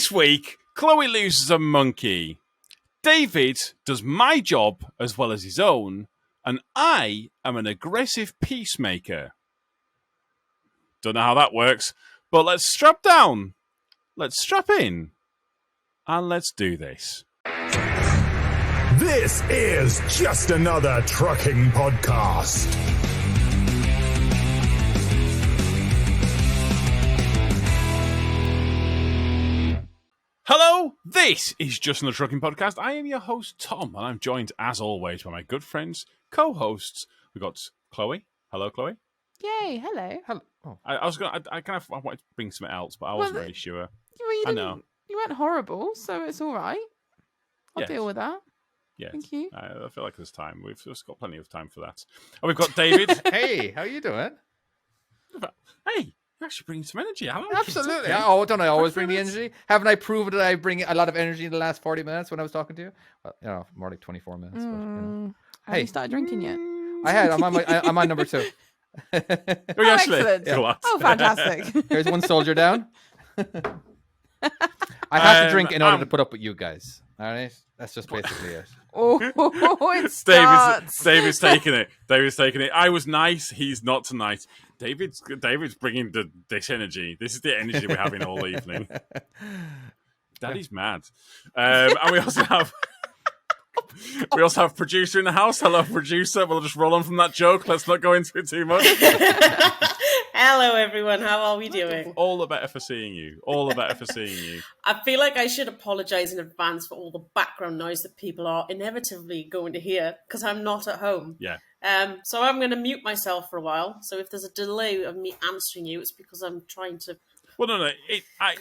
This week, Chloe loses a monkey. David does my job as well as his own, and I am an aggressive peacemaker. Don't know how that works, but let's strap down, let's strap in, and let's do this. This is just another trucking podcast. Hello, this is Just Another Trucking Podcast. I am your host, Tom, and I'm joined, as always, by my good friends, co-hosts. We've got Chloe. Hello, Chloe. Yay, hello. Oh. I wanted to bring something else, but I wasn't really sure. Well, I know. You weren't horrible, so it's all right. I'll deal with that. Yes. Thank you. I feel like there's time. We've just got plenty of time for that. And we've got David. Hey, how you doing? Hey. You're actually bringing some energy. Absolutely. Oh, don't I always bring the energy? Haven't I proven that I bring a lot of energy in the last 40 minutes when I was talking to you? Well, more like 24 minutes. But, Have you started drinking yet? I had. I'm on number 2. Excellent. Yeah. Oh, fantastic. Here's one soldier down. I have to drink in order to put up with you guys. All right? That's just basically it. Oh, it starts. David's taking it. David's taking it. I was nice. He's not tonight. David's bringing this energy. This is the energy we're having all evening. Daddy's mad. And we also have producer in the house. Hello, producer. We'll just roll on from that joke. Let's not go into it too much. Hello, everyone. How are we doing? All the better for seeing you. All the better for seeing you. I feel like I should apologise in advance for all the background noise that people are inevitably going to hear because I'm not at home. Yeah. So I'm going to mute myself for a while. So if there's a delay of me answering you, it's because I'm trying to... Well, no.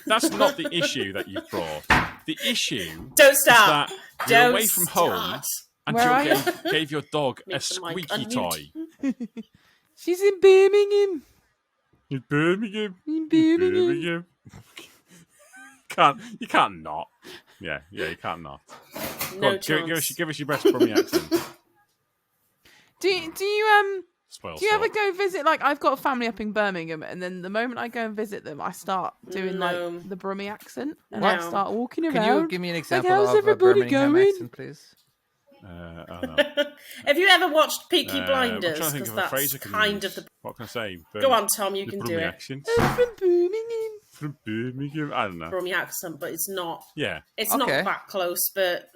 That's not the issue that you've brought. The issue Don't start. is that you're away from home and you gave your dog a Make the squeaky mic toy. She's in Birmingham. In Birmingham. You can't not. Yeah, you can't not. No chance. Give us your best Brummie accent. Do you Spoil do you sport. ever go visit? Like, I've got a family up in Birmingham, and then the moment I go and visit them, I start doing like the Brummie accent, and I start walking around. Can you give me an example how's of a everybody Birmingham going? accent, please? I don't know. Have you ever watched Peaky I'm Blinders? trying to think Because of a phrase I that's can kind use. of the... What can I say? Go on, Tom, you The can Brummie do it. accent. I'm from Birmingham. From Birmingham. I don't know. Brummie accent, but it's not... Yeah. It's not that close, but...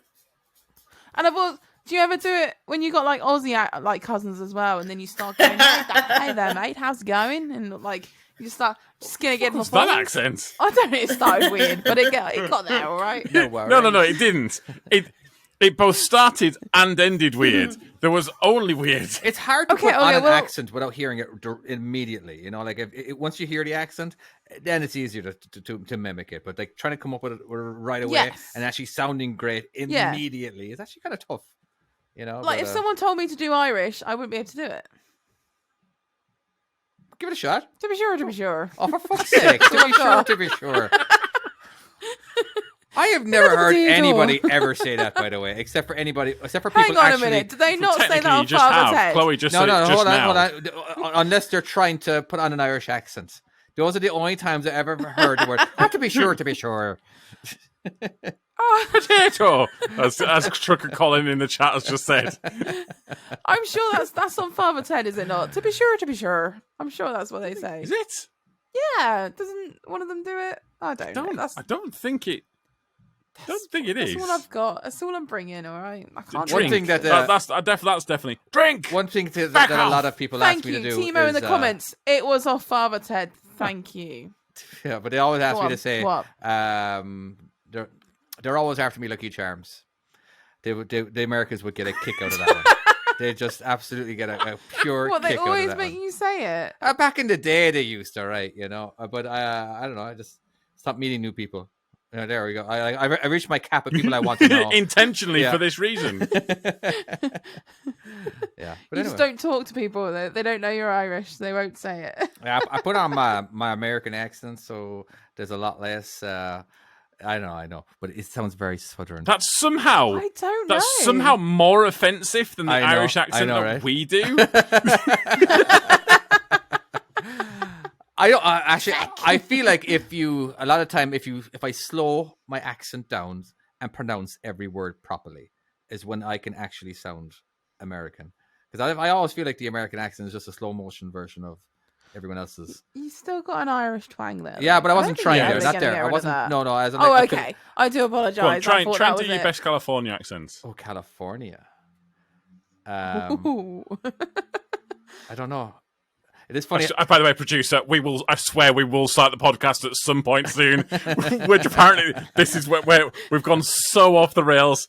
And I've always... Do you ever do it when you got like Aussie like cousins as well, and then you start going, "Hey there, mate, how's it going?" And like you just gonna get What's that accent? I don't know. It started weird, but it got there, all right. No worries. No, it didn't. It both started and ended weird. There was only weird. It's hard to put on an accent without hearing it immediately. You know, like if once you hear the accent, then it's easier to mimic it. But like trying to come up with it right away and actually sounding great immediately is actually kind of tough. You know, like if someone told me to do Irish, I wouldn't be able to do it. Give it a shot. To be sure. Oh, for fuck's sake! To be sure. I have never heard anybody ever say that, by the way, except for people. Hang on a minute. Did they not say that on Father's Head? Chloe just said it just now. Hold on. Unless they're trying to put on an Irish accent. Those are the only times I've ever heard the word. To be sure. Potato, as Trucker Colin in the chat has just said. I'm sure that's on Father's Head, is it not? To be sure. I'm sure that's what they say. Is it? Yeah. Doesn't one of them do it? I don't know. I don't think it. Don't think it is. That's all I've got. That's all I'm bringing. All right. I can't. Drink. One thing that's definitely drink. One thing that a lot of people ask me to do. Thank you, Timo, in the comments. It was off Father's Head. Thank you. Yeah, but they always ask me to say. What? They're always after me Lucky Charms. The Americans would get a kick out of that one. They just absolutely get a pure kick out of that. They always make you say it. Back in the day, they used to, right? You know, but I don't know. I just stopped meeting new people. There we go. I reached my cap of people I want to know intentionally for this reason. Yeah, but you just don't talk to people. They don't know you're Irish. They won't say it. Yeah, I put on my American accent, so there's a lot less. I know, but it sounds very southern. That's somehow. I don't know. That's somehow more offensive than the Irish accent that we do. I don't actually. I feel like if I slow my accent down and pronounce every word properly, is when I can actually sound American. Because I always feel like the American accent is just a slow motion version of everyone else's. You still got an Irish twang there. Yeah, but I don't wasn't think trying you're there. ever Not gonna there. get I rid of wasn't. that. No. As in, Oh, I okay. I do Go on, apologise. try I thought and that do was your best California accent. Oh, California. Ooh. I don't know. It is funny. By the way, producer, I swear we will start the podcast at some point soon. Which apparently this is where we've gone so off the rails.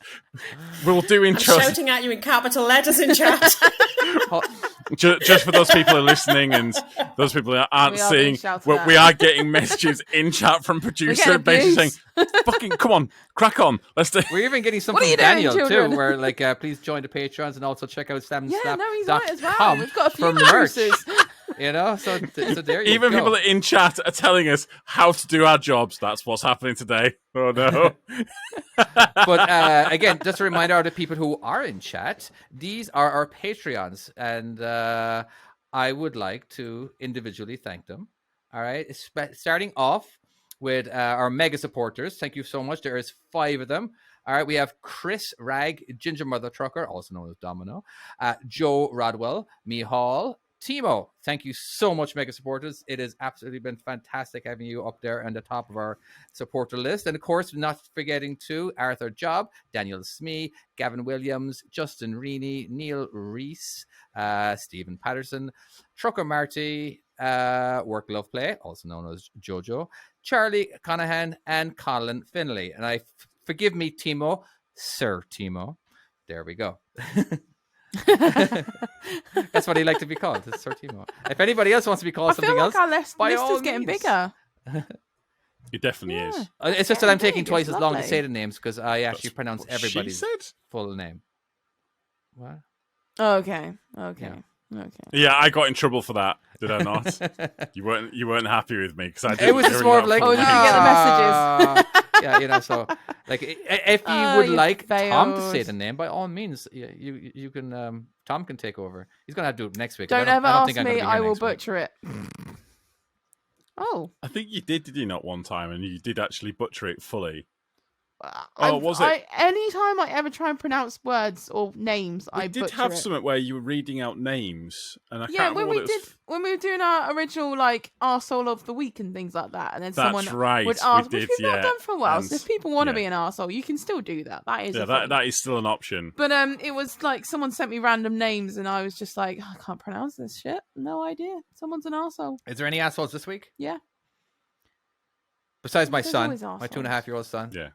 We'll do I'm intros. shouting at you in capital letters in chat. Just for those people who are listening and those people who aren't We are being seeing, shouted we at. are getting messages in chat from producer basically saying, "Fucking come on, crack on, let's do." We're even getting some What from are you doing, Daniel children? too, where like please join the Patreons and also check out Yeah, no, he's on it as well. SamSnap.com We've got a few for merch. producers. You know, so there you Even go. people in chat are telling us how to do our jobs. That's what's happening today. Oh no. But again, just a reminder to people who are in chat, these are our Patreons, and I would like to individually thank them. All right, starting off with our mega supporters. Thank you so much. There is 5 of them. All right, we have Chris Rag, Ginger Mother Trucker, also known as Domino, Joe Rodwell, Mihal, Timo. Thank you so much, mega supporters. It has absolutely been fantastic having you up there on the top of our supporter list. And of course, not forgetting to Arthur Job, Daniel Smee, Gavin Williams, Justin Reaney, Neil Reese, Stephen Patterson, Trucker Marty, Work Love Play, also known as Jojo, Charlie Conahan, and Colin Finley. And forgive me, Timo, Sir Timo. There we go. That's what he like to be called. It's Sir Timo. If anybody else wants to be called something I feel like else, our list is getting bigger. It definitely is. It's just that I'm taking big. twice It's as long to lovely. say the names because I actually That's pronounce what everybody's she said. full name. What? Okay. Yeah, I got in trouble for that. Did I not? You weren't happy with me because I did. It was just more of like, Oh, did you get the messages? yeah, you know. So, like, if you would you like Tom to failed. say the name, by all means, you can. Tom can take over. He's gonna have to do it next week. Don't I ever I don't ask think I'm gonna me. be here I will next week. butcher it. Oh. I think you did you not one time, and you did actually butcher it fully. Was it? Anytime I ever try and pronounce words or names, I did butcher have it. something where you were reading out names, and I Yeah, can't when remember we what it was. when we were doing our original like arsehole of the week and things like that, and then That's someone right, would we ask, did, which we've not yeah. done for a while. And- so if people want to yeah. be an arsehole, you can still do that. That is Yeah, a thing. that is still an option. But it was like someone sent me random names, and I was just like, I can't pronounce this shit. No idea. Someone's an arsehole. Is there any assholes this week? Yeah. Besides my There's son, always my arseholes. 2.5-year-old son. Yeah.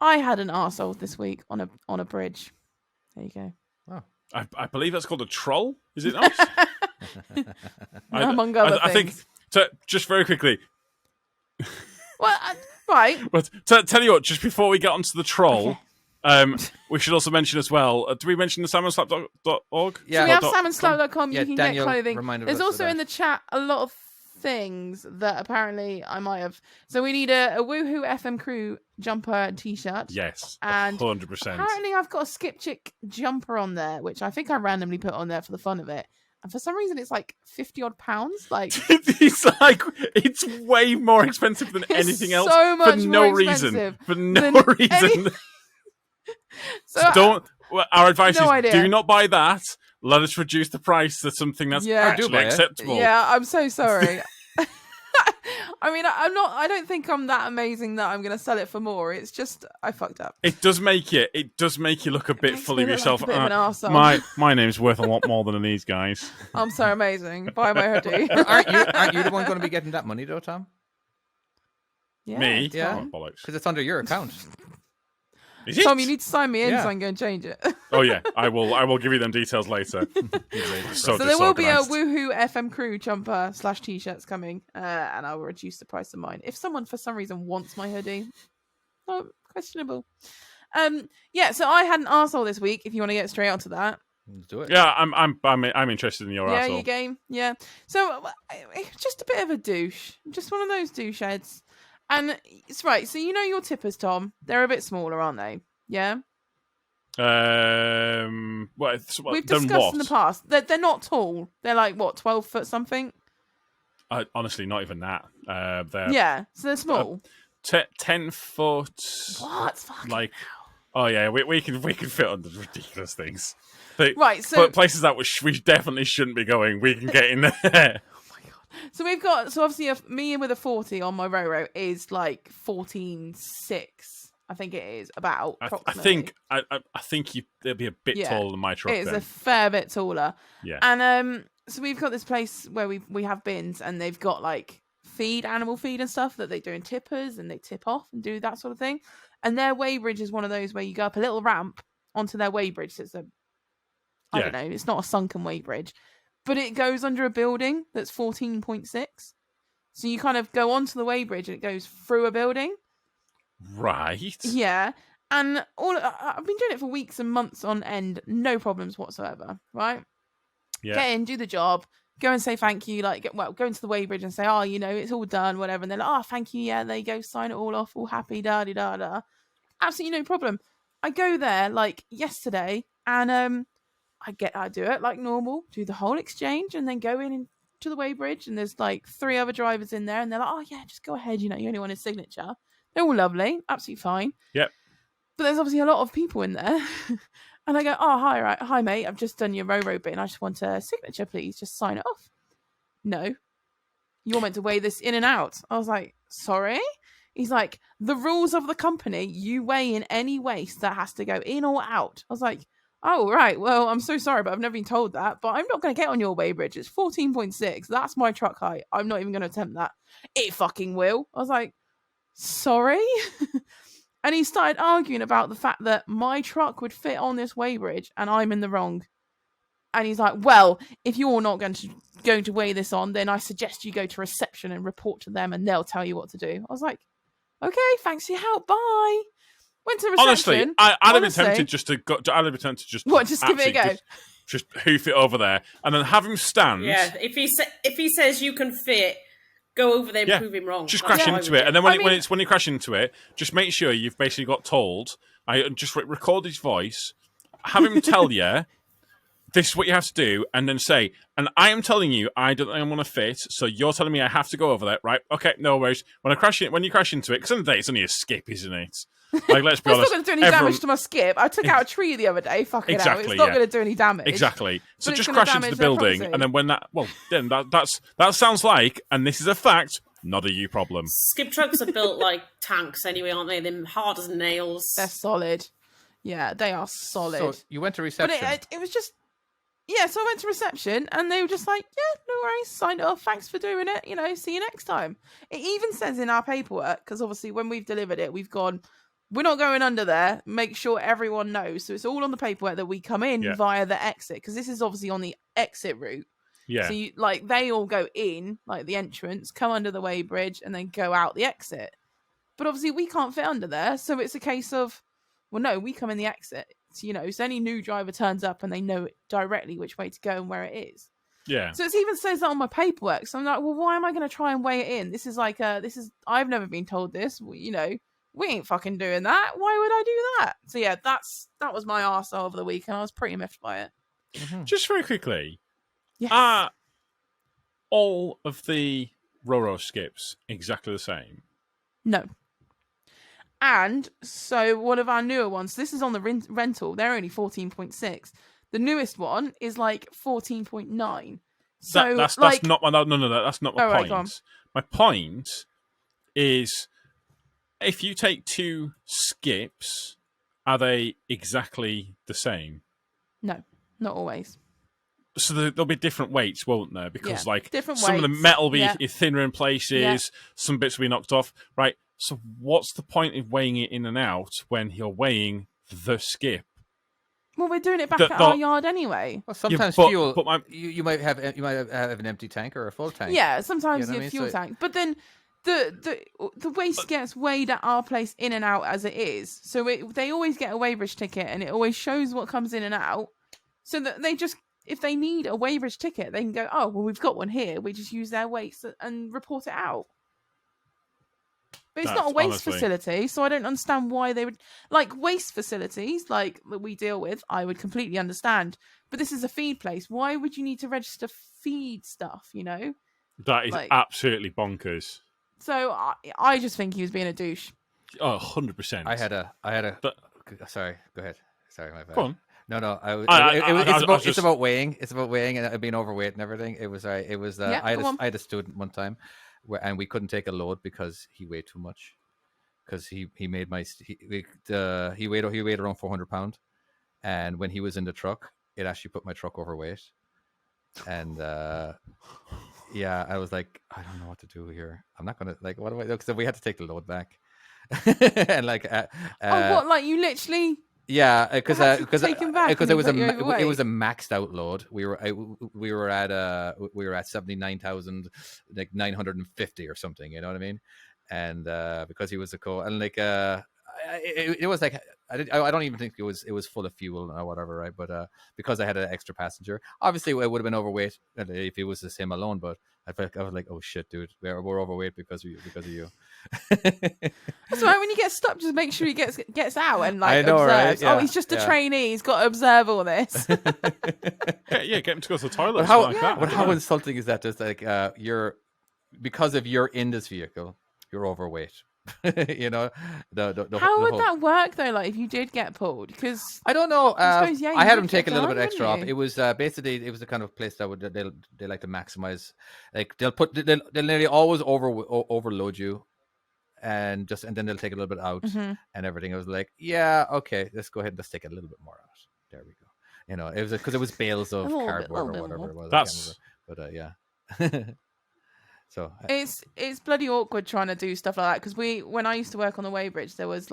I had an arsehole this week on a bridge. There you go. I believe that's called a troll. Is it not? Among other I think. things. Just very quickly. Well, right. But tell you what, just before we get onto the troll, we should also mention as well. Do we mention the salmonslap.org? Yeah. So we have Dot- salmonslow.com. Yeah, You can Daniel get clothing. reminded There's us of also in that. the chat a lot of things that apparently I might have. So we need a Woohoo FM Crew jumper and t-shirt. Yes, And 100%. apparently I've got a Skip Chick jumper on there, which I think I randomly put on there for the fun of it. And for some reason, it's like 50 odd pounds. Like it's way more expensive than It's anything else so much for no more reason. expensive For no than reason. so Don't. Our advice no is idea. do not buy that. Let us reduce the price to something that's Yeah. Or do actually buy it. acceptable. Yeah, I'm so sorry. I mean, I don't think I'm that amazing that I'm going to sell it for more. It's just I fucked up. It does make you look a bit makes full me of look yourself. like a bit of an arsehole. My name's worth a lot more than these guys. I'm so amazing. Buy my hoodie. Aren't you the one going to be getting that money though, Tom? Yeah, Me? Yeah. Tom. Oh, bollocks. Because it's under your account. Is it? Tom, you need to sign me in Yeah. so I can go and change it. Oh yeah, I will give you them details later. So there will be a Woohoo FM Crew jumper / t-shirts coming, and I will reduce the price of mine. If someone for some reason wants my hoodie, oh, questionable. Yeah. So I had an arsehole this week. If you want to get straight onto that, Let's do it. Yeah, I'm interested in your yeah, arsehole. you game, yeah. So just a bit of a douche, just one of those douche heads. And it's right. So you know your tippers, Tom. They're a bit smaller, aren't they? Yeah. What? We've then discussed what? in the past that they're not tall. They're like what, 12 foot something. Honestly, not even that. So they're small. 10 foot. What? Fucking like, hell. oh yeah, we can fit under ridiculous things. Right, so but places that we definitely shouldn't be going, we can get in there. So we've got, obviously me with a 40 on my Roro is like 14.6. I think it is about. I think they'll be a bit taller than my truck. It is a fair bit taller. Yeah. And so we've got this place where we have bins, and they've got like animal feed and stuff that they do in tippers, and they tip off and do that sort of thing. And their weighbridge is one of those where you go up a little ramp onto their weighbridge. So it's I don't know, it's not a sunken weighbridge, but it goes under a building that's 14.6. So you kind of go onto the weighbridge and it goes through a building. Right. Yeah. And I've been doing it for weeks and months on end, no problems whatsoever, right? Yeah. Get in, do the job, go and say thank you, go into the weighbridge and say, oh, it's all done, whatever. And they're like, oh, thank you, yeah, there you go, sign it all off, all happy, da-da-da-da. Absolutely no problem. I go there, like, yesterday, and I do it like normal, do the whole exchange, and then go in to the weighbridge, and there's like 3 other drivers in there, and they're like, oh, yeah, just go ahead, you only want his signature. They're all lovely, absolutely fine. Yep. But there's obviously a lot of people in there. And I go, oh, hi, mate, I've just done your Roro bit, and I just want a signature, please. Just sign it off. No. You're meant to weigh this in and out. I was like, sorry? He's like, the rules of the company, you weigh in any waste that has to go in or out. I was like, oh, right, well, I'm so sorry, but I've never been told that. But I'm not going to get on your weighbridge. It's 14.6. That's my truck height. I'm not even going to attempt that. It fucking will. I was like, sorry? And he started arguing about the fact that my truck would fit on this weighbridge and I'm in the wrong. And he's like, well, if you're not going to weigh this on, then I suggest you go to reception and report to them and they'll tell you what to do. I was like, okay, thanks for your help. Bye. Went to reception. Honestly, I'd have been tempted just to go. I'd have been tempted to just give it a go. Just hoof it over there and then have him stand. Yeah, if he says you can fit, go over there and prove him wrong. Just crash into it, and then when you crash into it, just make sure you've basically got told. I just record his voice, have him tell you this is what you have to do, and then say, and I am telling you I don't think I'm going to fit, so you're telling me I have to go over there, right? Okay, no worries. When you crash into it, because in the day it's only a skip, isn't it? Like, let's be honest. It's not going to do any damage to my skip. I took out a tree the other day. Fuck it out. It's not going to do any damage. Exactly. So just crash into the building, and then when that sounds like, and this is a fact, not a you problem. Skip trucks are built like tanks anyway, aren't they? They're hard as nails. They're solid. Yeah, they are solid. So you went to reception. But it was just... Yeah, so I went to reception and they were just like, yeah, no worries, signed it off, thanks for doing it, see you next time. It even says in our paperwork, because obviously when we've delivered it, we've gone, we're not going under there, make sure everyone knows. So it's all on the paperwork that we come in via the exit, because this is obviously on the exit route. Yeah. So they all go in, like the entrance, come under the weighbridge and then go out the exit. But obviously we can't fit under there, so it's a case of, well, no, we come in the exit. So any new driver turns up and they know directly which way to go and where it is. Yeah. So it even says that on my paperwork. So I'm like, well, why am I going to try and weigh it in? This is I've never been told this. We ain't fucking doing that. Why would I do that? So yeah, that was my arsehole of the week, and I was pretty miffed by it. Mm-hmm. Just very quickly, yes. Are all of the Roro skips exactly the same? No. And so one of our newer ones, this is on the rental, they're only 14.6. The newest one is like 14.9. So that's not my that's not my point. Right, my point is, if you take 2 skips, are they exactly the same? No, not always. So there'll be different weights, won't there? Because different some weights. of the metal will be thinner in places, some bits will be knocked off, right? So what's the point of weighing it in and out when you're weighing the skip? Well, we're doing it back at our yard anyway. Well, sometimes fuel. You might have an empty tank or a full tank. Yeah, sometimes you have fuel tank, but then the waste gets weighed at our place in and out as it is. So they always get a weighbridge ticket, and it always shows what comes in and out. So that they just, if they need a weighbridge ticket, they can go, oh well, we've got one here. We just use their weights and report it out. But it's not a waste facility, so I don't understand why they would... Like, waste facilities, like, that we deal with, I would completely understand. But this is a feed place. Why would you need to register feed stuff, That is absolutely bonkers. So I just think he was being a douche. Oh, 100%. I had a. But, sorry, go ahead. Sorry, my bad. Go on. No. It's about weighing. It's about weighing and being overweight and everything. It was. I had a student one time, and we couldn't take a load because he weighed too much. Because he made he weighed around 400 pounds, and when he was in the truck, it actually put my truck overweight. And yeah, I was like, I don't know what to do here. I'm not gonna what do I do? Because we had to take the load back, and what? Like you literally? Yeah, because it was a maxed out load. We were at 79,950 or something. You know what I mean? And because he was and it was like I don't even think it was full of fuel or whatever, right? But because I had an extra passenger, obviously it would have been overweight if it was just him alone. But I was like, oh shit, dude, we're overweight because of you. That's why when you get stopped, just make sure he gets out and observes. Right? Yeah, he's just a trainee. He's got to observe all this. Get him to go to the toilet. But how insulting is that? Just you're because of you're in this vehicle, you're overweight. You know, how would that work though? Like if you did get pulled, because I don't know. I had them take a little bit done, extra off. It was basically the kind of place that they like to maximize. Like they'll nearly always overload you, and then they'll take a little bit out and everything. I was like, yeah, okay, let's go ahead and let's take a little bit more out. There we go. You know, it was because it was bales of cardboard or whatever it was. Yeah. So it's bloody awkward trying to do stuff like that because when I used to work on the weighbridge, there was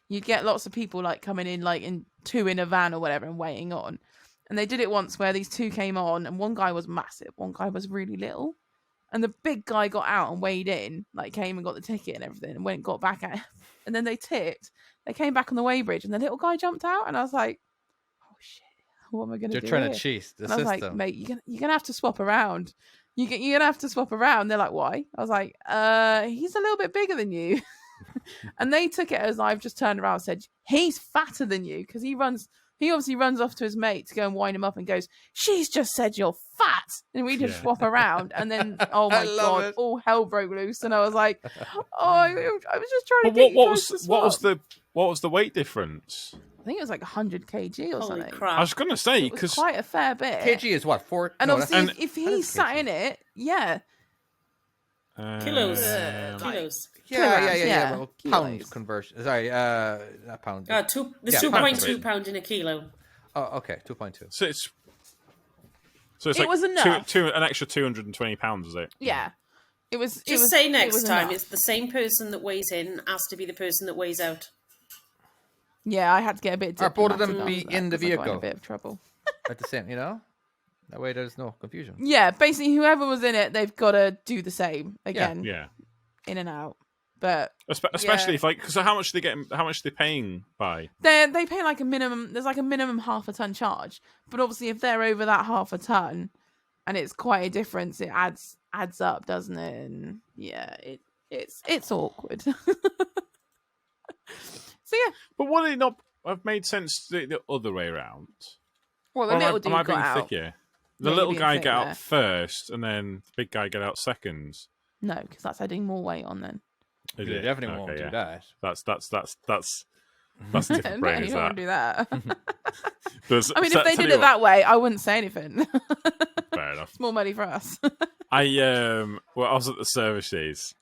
you'd get lots of people coming in two in a van or whatever and waiting on, and they did it once where these two came on and one guy was massive, one guy was really little, and the big guy got out and weighed in, came and got the ticket and everything, and went and got back at, and then they tipped. They came back on the weighbridge and the little guy jumped out, and I was like, oh shit, what am I going to do? They're trying to cheat the system. I was like, mate, you're gonna have to swap around. You're going to have to swap around. They're like, why? I was like, he's a little bit bigger than you. And they took it as I've just turned around and said, he's fatter than you. Because he obviously runs off to his mate to go and wind him up and goes, she's just said you're fat. And we just swap around. And then, oh my God, all hell broke loose. And I was like, I was just trying to what was the weight difference? I think it was 100 kg or something. Crap. I was going to say, because quite a fair bit. Kg is what? 4? And obviously, if he sat in it, yeah. Kilos. Kilos. Yeah. Well, pound conversion. Sorry, not pound. There's 2.2 pound in a kilo. Oh, okay, 2.2. So it's it was enough. An extra 220 pounds, is it? Yeah. Say next time, enough. it's the same person that weighs in has to be the person that weighs out. Yeah, I had to get a bit. Are both of them be in the vehicle? A bit of trouble. At the same, that way there's no confusion. Yeah, basically, whoever was in it, they've got to do the same again. Yeah. In and out, but especially if because how much are they paying by? They pay a minimum. There's a minimum half a ton charge, but obviously if they're over that half a ton, and it's quite a difference, it adds up, doesn't it? And yeah, it's awkward. So yeah, but would it not have made sense the other way around? Well, the little dude got out. The little guy get out first, and then the big guy get out second. No, because that's adding more weight on then. You definitely won't do that. That's different brain. You don't want to do that. I mean, if they did it that way, I wouldn't say anything. Fair enough. It's more money for us. I was at the services,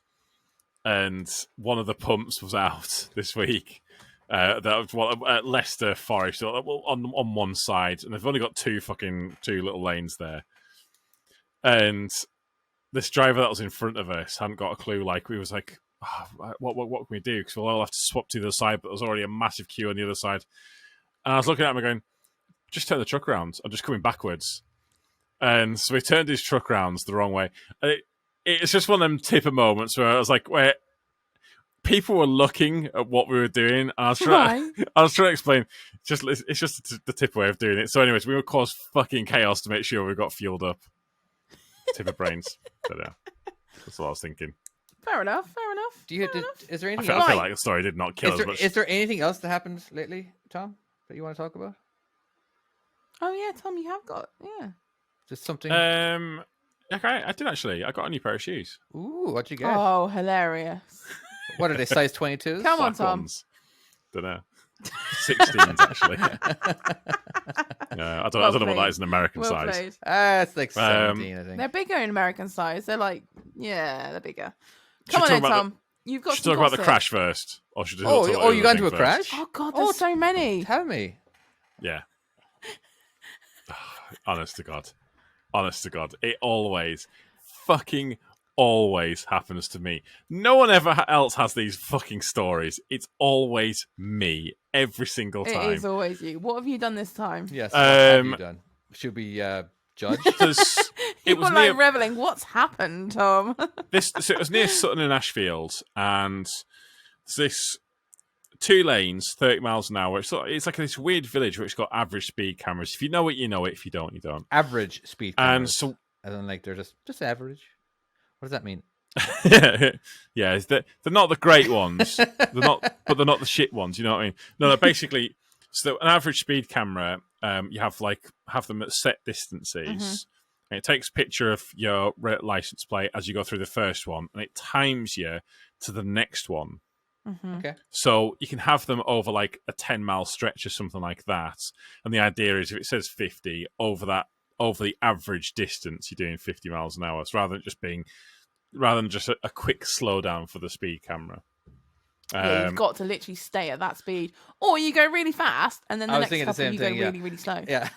and one of the pumps was out this week. That was at Leicester Forest, on one side, and they've only got two little lanes there. And this driver that was in front of us hadn't got a clue. We was like, what can we do? Because we'll all have to swap to the other side, but there's already a massive queue on the other side. And I was looking at him and going, just turn the truck around. I'm just coming backwards. And so we turned his truck around the wrong way. It's just one of them tipper moments where I was like, wait. People were looking at what we were doing, and I was trying to explain. It's just the tipper way of doing it. So, anyways, we would cause fucking chaos to make sure we got fueled up. Tipper brains. But that's what I was thinking. Fair enough. Is there anything? I feel like the story did not kill us much. Is there anything else that happened lately, Tom, that you want to talk about? Oh yeah, Tom, you have got just something. Okay, I did actually. I got a new pair of shoes. Ooh, what'd you get? Oh, hilarious. What are they, size 22s? Come on, Black Tom. ones. Don't know. 16s, actually. I don't know what that is in American size. Played. It's like 17, I think. They're bigger in American size. They're like, they're bigger. Come on then, Tom. You've got should talk about the crash first? Or should you got into a crash? Oh, God, there's so many. Tell me. Yeah. Honest to God. It always, fucking always happens to me. No one else has these fucking stories. It's always me. Every single time. It is always you. What have you done this time? Yes, what have you done? Should we judge? It was like reveling. What's happened, Tom? So it was near Sutton and Ashfield, and this 2 lanes, 30 miles an hour. It's like this weird village which got average speed cameras. If you know it, you know it. If you don't, you don't. Average speed cameras. And so, I don't like they're just average. What does that mean? yeah, they're not the great ones. They're not the shit ones. You know what I mean? No, basically, so an average speed camera, you have them at set distances, and it takes a picture of your license plate as you go through the first one, and it times you to the next one. Okay. So you can have them over like a 10-mile stretch or something like that. And the idea is if it says 50 over the average distance, you're doing 50 miles an hour. So rather than just a quick slowdown for the speed camera. You've got to literally stay at that speed, or you go really fast, and then the next couple you go really, really slow. Yeah,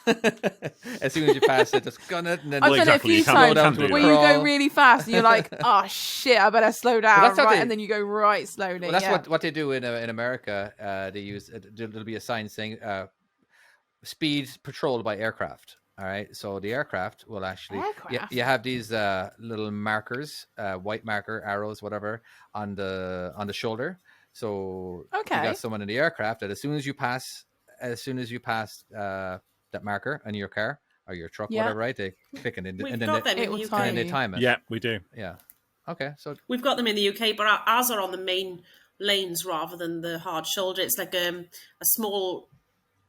as soon as you pass it, just gun it, and then I've done it a few times where you go really fast, and you're like, "Oh shit, I better slow down," and then you go right slowly. Well, that's what they do in America. They use there'll be a sign saying "speed patrolled by aircraft." All right, so the aircraft will actually you have these little markers, white marker arrows, whatever, on the shoulder. So you got someone in the aircraft that as soon as you pass that marker on your car or your truck, whatever, right? They click and then they time it. Yeah, we do. Yeah. Okay, so we've got them in the UK, but ours are on the main lanes rather than the hard shoulder. It's like a small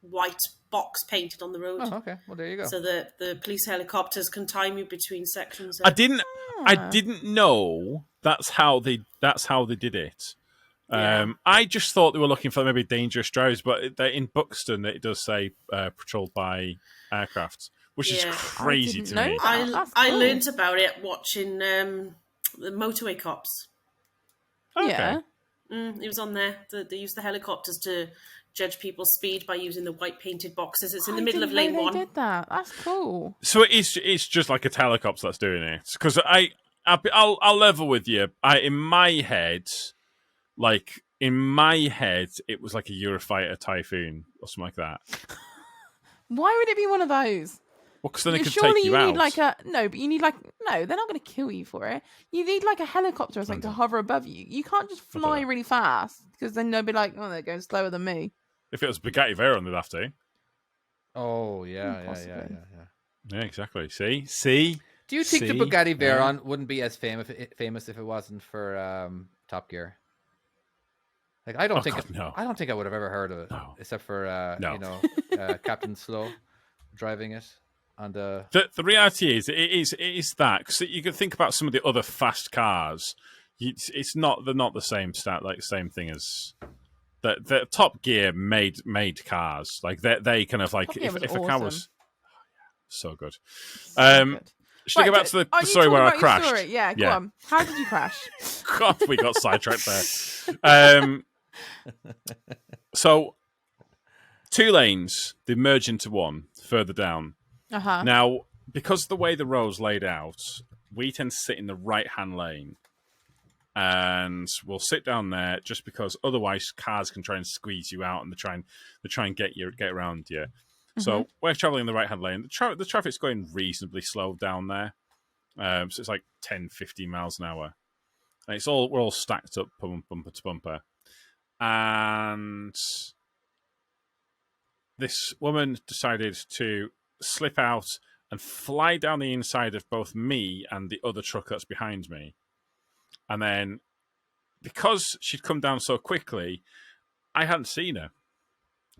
white box painted on the road. Oh, okay. Well, there you go. So the police helicopters can time you between sections. I didn't know that's how they did it. Yeah. I just thought they were looking for maybe dangerous drivers, but in Buxton it does say patrolled by aircraft, which is crazy to me. I learned about it watching the Motorway Cops. Okay. Yeah. It was on there. They use the helicopters to judge people's speed by using the white painted boxes. It's in the middle of lane 1. They did that. That's cool. So it's just like a helicopter that's doing it. Because I'll level with you. In my head, it was like a Eurofighter Typhoon or something like that. Why would it be one of those? Well, because then it could take you out. But you need they're not going to kill you for it. You need like a helicopter or something to hover above you. You can't just fly really fast because then they'll be like, oh, they're going slower than me. If it was Bugatti Veyron, they'd have to. Oh, yeah. Yeah, exactly. See? Do you think the Bugatti Veyron wouldn't be as famous if it wasn't for Top Gear? Like, I don't think I would have ever heard of it, except for Captain Slow driving it. And the reality is, it is that, because you can think about some of the other fast cars. They're not the same same thing as the Top Gear made cars. Like they kind of like if a car was so good. Should we go back to the story where I crashed? Story? Yeah, go on. How did you crash? God, we got sidetracked there. So 2 lanes, they merge into one further down. Now, because of the way the road's laid out, we tend to sit in the right-hand lane. And we'll sit down there just because otherwise cars can try and squeeze you out and they try and get around you. So we're traveling in the right-hand lane. The traffic's going reasonably slow down there. So it's like 10, 15 miles an hour. And we're all stacked up bumper to bumper. And this woman decided to slip out and fly down the inside of both me and the other truck that's behind me. And then, because she'd come down so quickly, I hadn't seen her.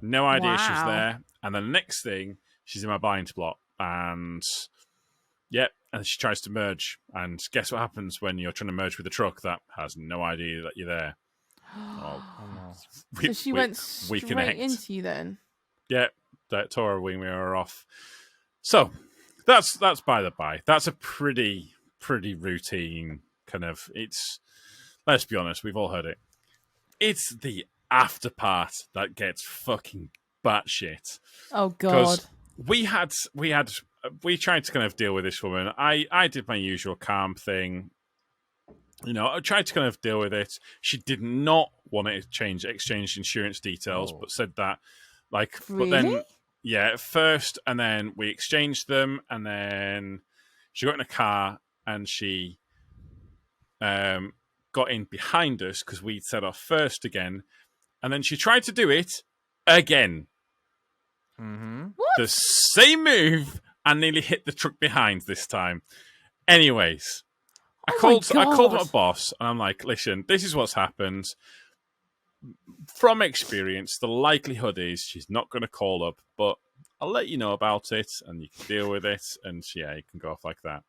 No idea she was there. And then the next thing, she's in my blind spot. And, and she tries to merge. And guess what happens when you're trying to merge with a truck that has no idea that you're there? Oh no! So she went straight into you then? Yeah, that tore her wing mirror off. So that's by the by. That's a pretty routine kind of. It's, let's be honest, we've all heard it. It's the after part that gets fucking batshit. Oh god! We tried to kind of deal with this woman. I did my usual calm thing. You know, I tried to kind of deal with it. She did not want to exchange insurance details, but said that, like, really? But then, yeah, at first, and then we exchanged them, and then she got in a car, and she got in behind us because we'd set off first again, and then she tried to do it again. Mm-hmm. What? The same move, and nearly hit the truck behind this time. Anyways. I called my boss, and I'm like, listen, this is what's happened. From experience, the likelihood is she's not going to call up, but I'll let you know about it, and you can deal with it, and yeah, you can go off like that.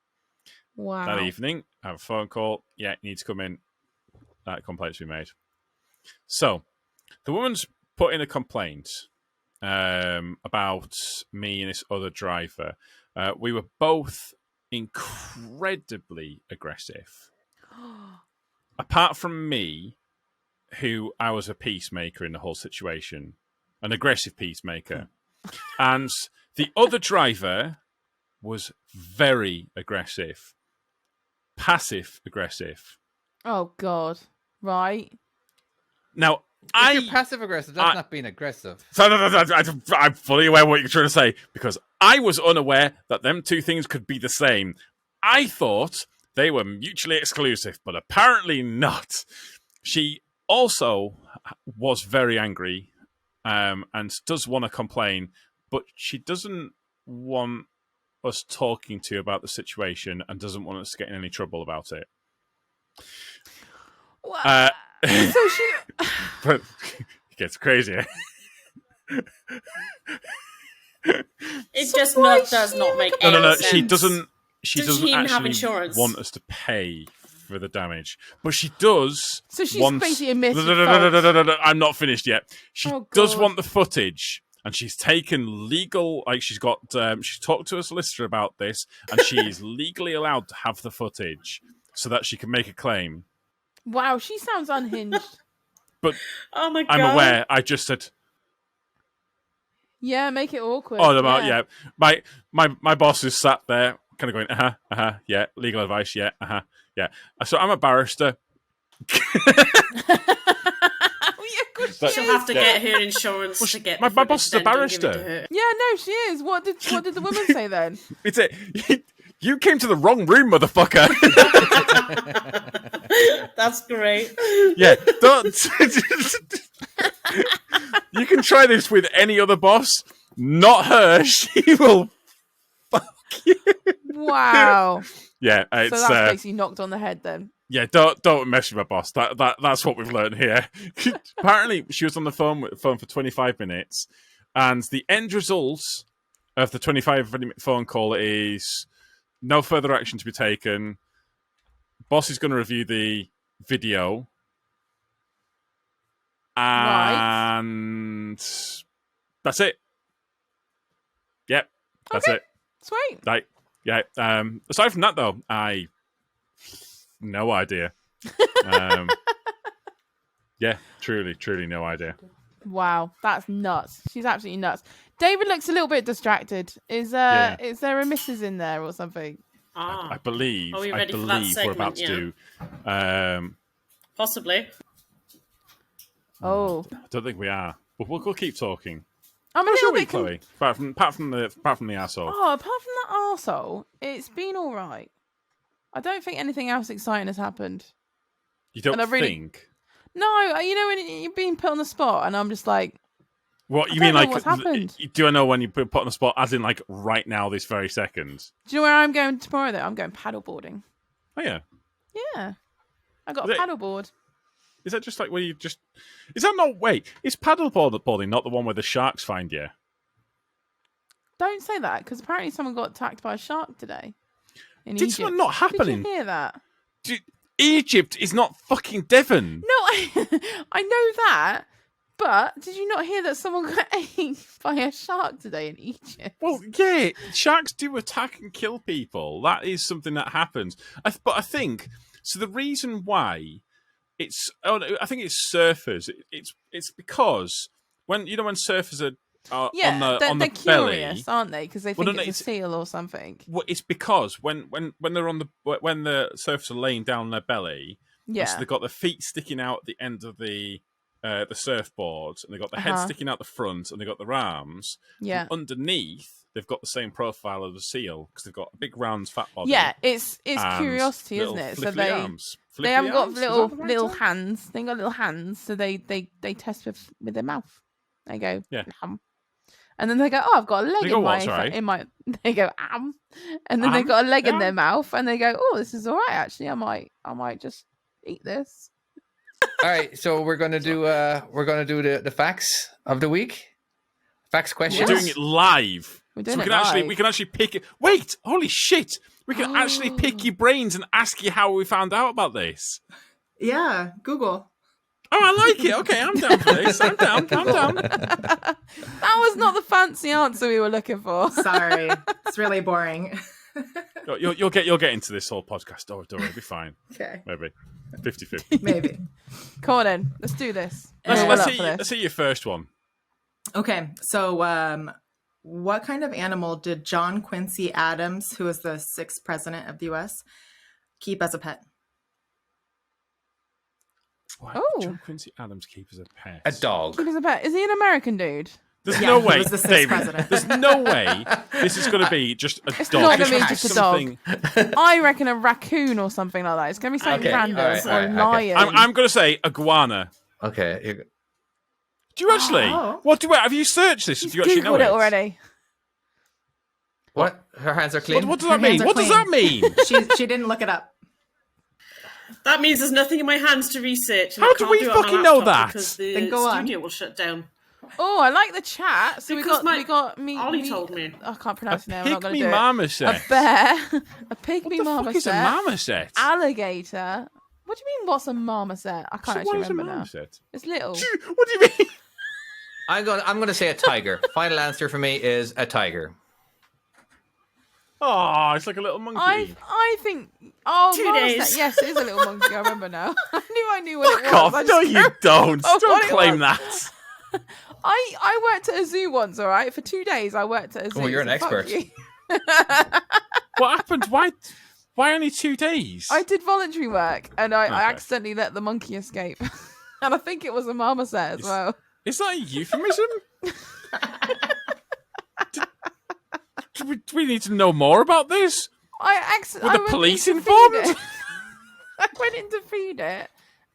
Wow. That evening, I have a phone call. Yeah, you need to come in. That complaint's been made. So, the woman's put in a complaint about me and this other driver. We were both incredibly aggressive. Apart from me, who I was a peacemaker in the whole situation, an aggressive peacemaker. And the other driver was very aggressive, passive aggressive. Oh god! Right now, if you're passive aggressive, that's not being aggressive. So I'm fully aware of what you're trying to say, because I was unaware that them two things could be the same. I thought they were mutually exclusive, but apparently not. She also was very angry and does want to complain, but she doesn't want us talking to you about the situation and doesn't want us to get in any trouble about it. so she But it gets crazier. It just does not make any sense. She doesn't. She doesn't even have actually insurance? want us to pay for the damage, but she does. So she's want... basically admitted. I'm not finished yet. She does want the footage, and she's taken legal. Like she's got. She's talked to a solicitor about this, and she is legally allowed to have the footage so that she can make a claim. Wow, she sounds unhinged. But oh my God. I'm aware. I just said. Yeah, make it awkward. Oh, yeah. My boss is sat there, kind of going, yeah, legal advice, yeah, yeah. So I'm a barrister. She'll have to get her insurance to get. My boss is a barrister. Yeah, no, she is. What did the woman say then? It's you came to the wrong room, motherfucker. That's great. Yeah, don't. You can try this with any other boss, not her. She will fuck you. Wow. Yeah, so that's basically knocked on the head then. Yeah, don't mess with my boss. That's what we've learned here. Apparently, she was on the phone for 25 minutes, and the end result of the 25-minute phone call is no further action to be taken. Boss is going to review the video. And that's it. Yep, that's it. Sweet. Like, yeah. Aside from that, though, I no idea. Yeah, truly no idea. Wow, that's nuts. She's absolutely nuts. David looks a little bit distracted. Is there a missus in there or something? I believe. Are we ready for that segment? We're about to do. Possibly. Oh, I don't think we are. But we'll keep talking. I'm a little bit, Chloe. Apart from the arsehole. Oh, apart from that arsehole, it's been all right. I don't think anything else exciting has happened. You don't think? No, you know when you're being put on the spot, and I'm just like, what you mean? Like, what's happened? Do I know when you put on the spot? As in, like right now, this very second. Do you know where I'm going tomorrow? Though I'm going paddleboarding. Oh yeah. Yeah, I got a paddleboard. Is that just like where you just... Is that not... Wait, is paddleboarding not the one where the sharks find you? Don't say that, because apparently someone got attacked by a shark today. in Did Egypt. something not happening? Did you hear that? Egypt is not fucking Devon. No, I know that. But did you not hear that someone got ate by a shark today in Egypt? Well, yeah, sharks do attack and kill people. That is something that happens. But I think so. The reason why I think it's surfers. It's because when surfers are on they're the curious, belly, aren't they? Because they think it's a seal or something. Well, it's because when they're when the surfers are laying down on their belly, so they've got their feet sticking out at the end of the surfboard, and they've got the head sticking out the front, and they've got their arms. Yeah. And underneath, they've got the same profile of the seal because they've got a big round fat body. Yeah, it's curiosity, isn't it? So they haven't got little hands. They ain't got little hands, so they test with their mouth. They go, and then they go, oh, I've got a leg in my. They go, and then they got a leg in their mouth, and they go, oh, this is all right. Actually, I might just eat this. All right, so we're gonna do the facts of the week. Facts questions. We're doing it live. We're doing so it live. We can actually pick it. Wait, holy shit! We can actually pick your brains and ask you how we found out about this. Yeah, Google. Oh, I like it. Okay, I'm down for this. I'm down. That was not the fancy answer we were looking for. Sorry, it's really boring. You'll get into this whole podcast. Don't worry, it'll be fine. Okay. Maybe 50-50. Maybe. Come on then, let's do this. Let's see your first one. Okay, so what kind of animal did John Quincy Adams, who was the 6th president of the U.S., keep as a pet? What? Oh. John Quincy Adams keep as a pet? A dog. Keep as a pet. Is he an American dude? There's no way, he was the 6th David. president. There's no way this is going to be just a It's dog. not going to be It's just a something- dog. I reckon a raccoon or something like that. It's going to be something Okay, random. all right, Or all a right, okay. lion. I'm going to say iguana. Okay. Do you actually? Oh. What do have you searched this? He's Do you actually know Googled it already. What? Her hands are clean. What does Her that mean? hands are What does that clean. mean? She didn't look it up. That means there's nothing in my hands to research. And How I do can't we do it on my fucking know laptop that? Because Then the go on. studio will shut down. Oh, I like the chat. So Because we got Ollie told me. I can't pronounce the name. I'm not going to Pygmy do it. marmoset. A bear, a pygmy What the fuck marmoset, is a marmoset? alligator. What do you mean? What's a marmoset? I can't So actually what is a remember now. marmoset? It's little. What do you mean? I'm gonna say a tiger. Final answer for me is a tiger. Oh, it's like a little monkey. I think. Oh, 2 marmoset. days. Yes, it is a little monkey. I remember now. I knew what it was. Fuck off. I No, just you don't. Oh, Don't what it claim was. that. I worked at a zoo once. All right, for 2 days I worked at a zoo. Oh, you're an so fuck expert. you. What happened? Why only 2 days? I did voluntary work, and I Okay. accidentally let the monkey escape, and I think it was a marmoset as well. Is that a euphemism? do we need to know more about this? Were the police informed? I went in to feed it,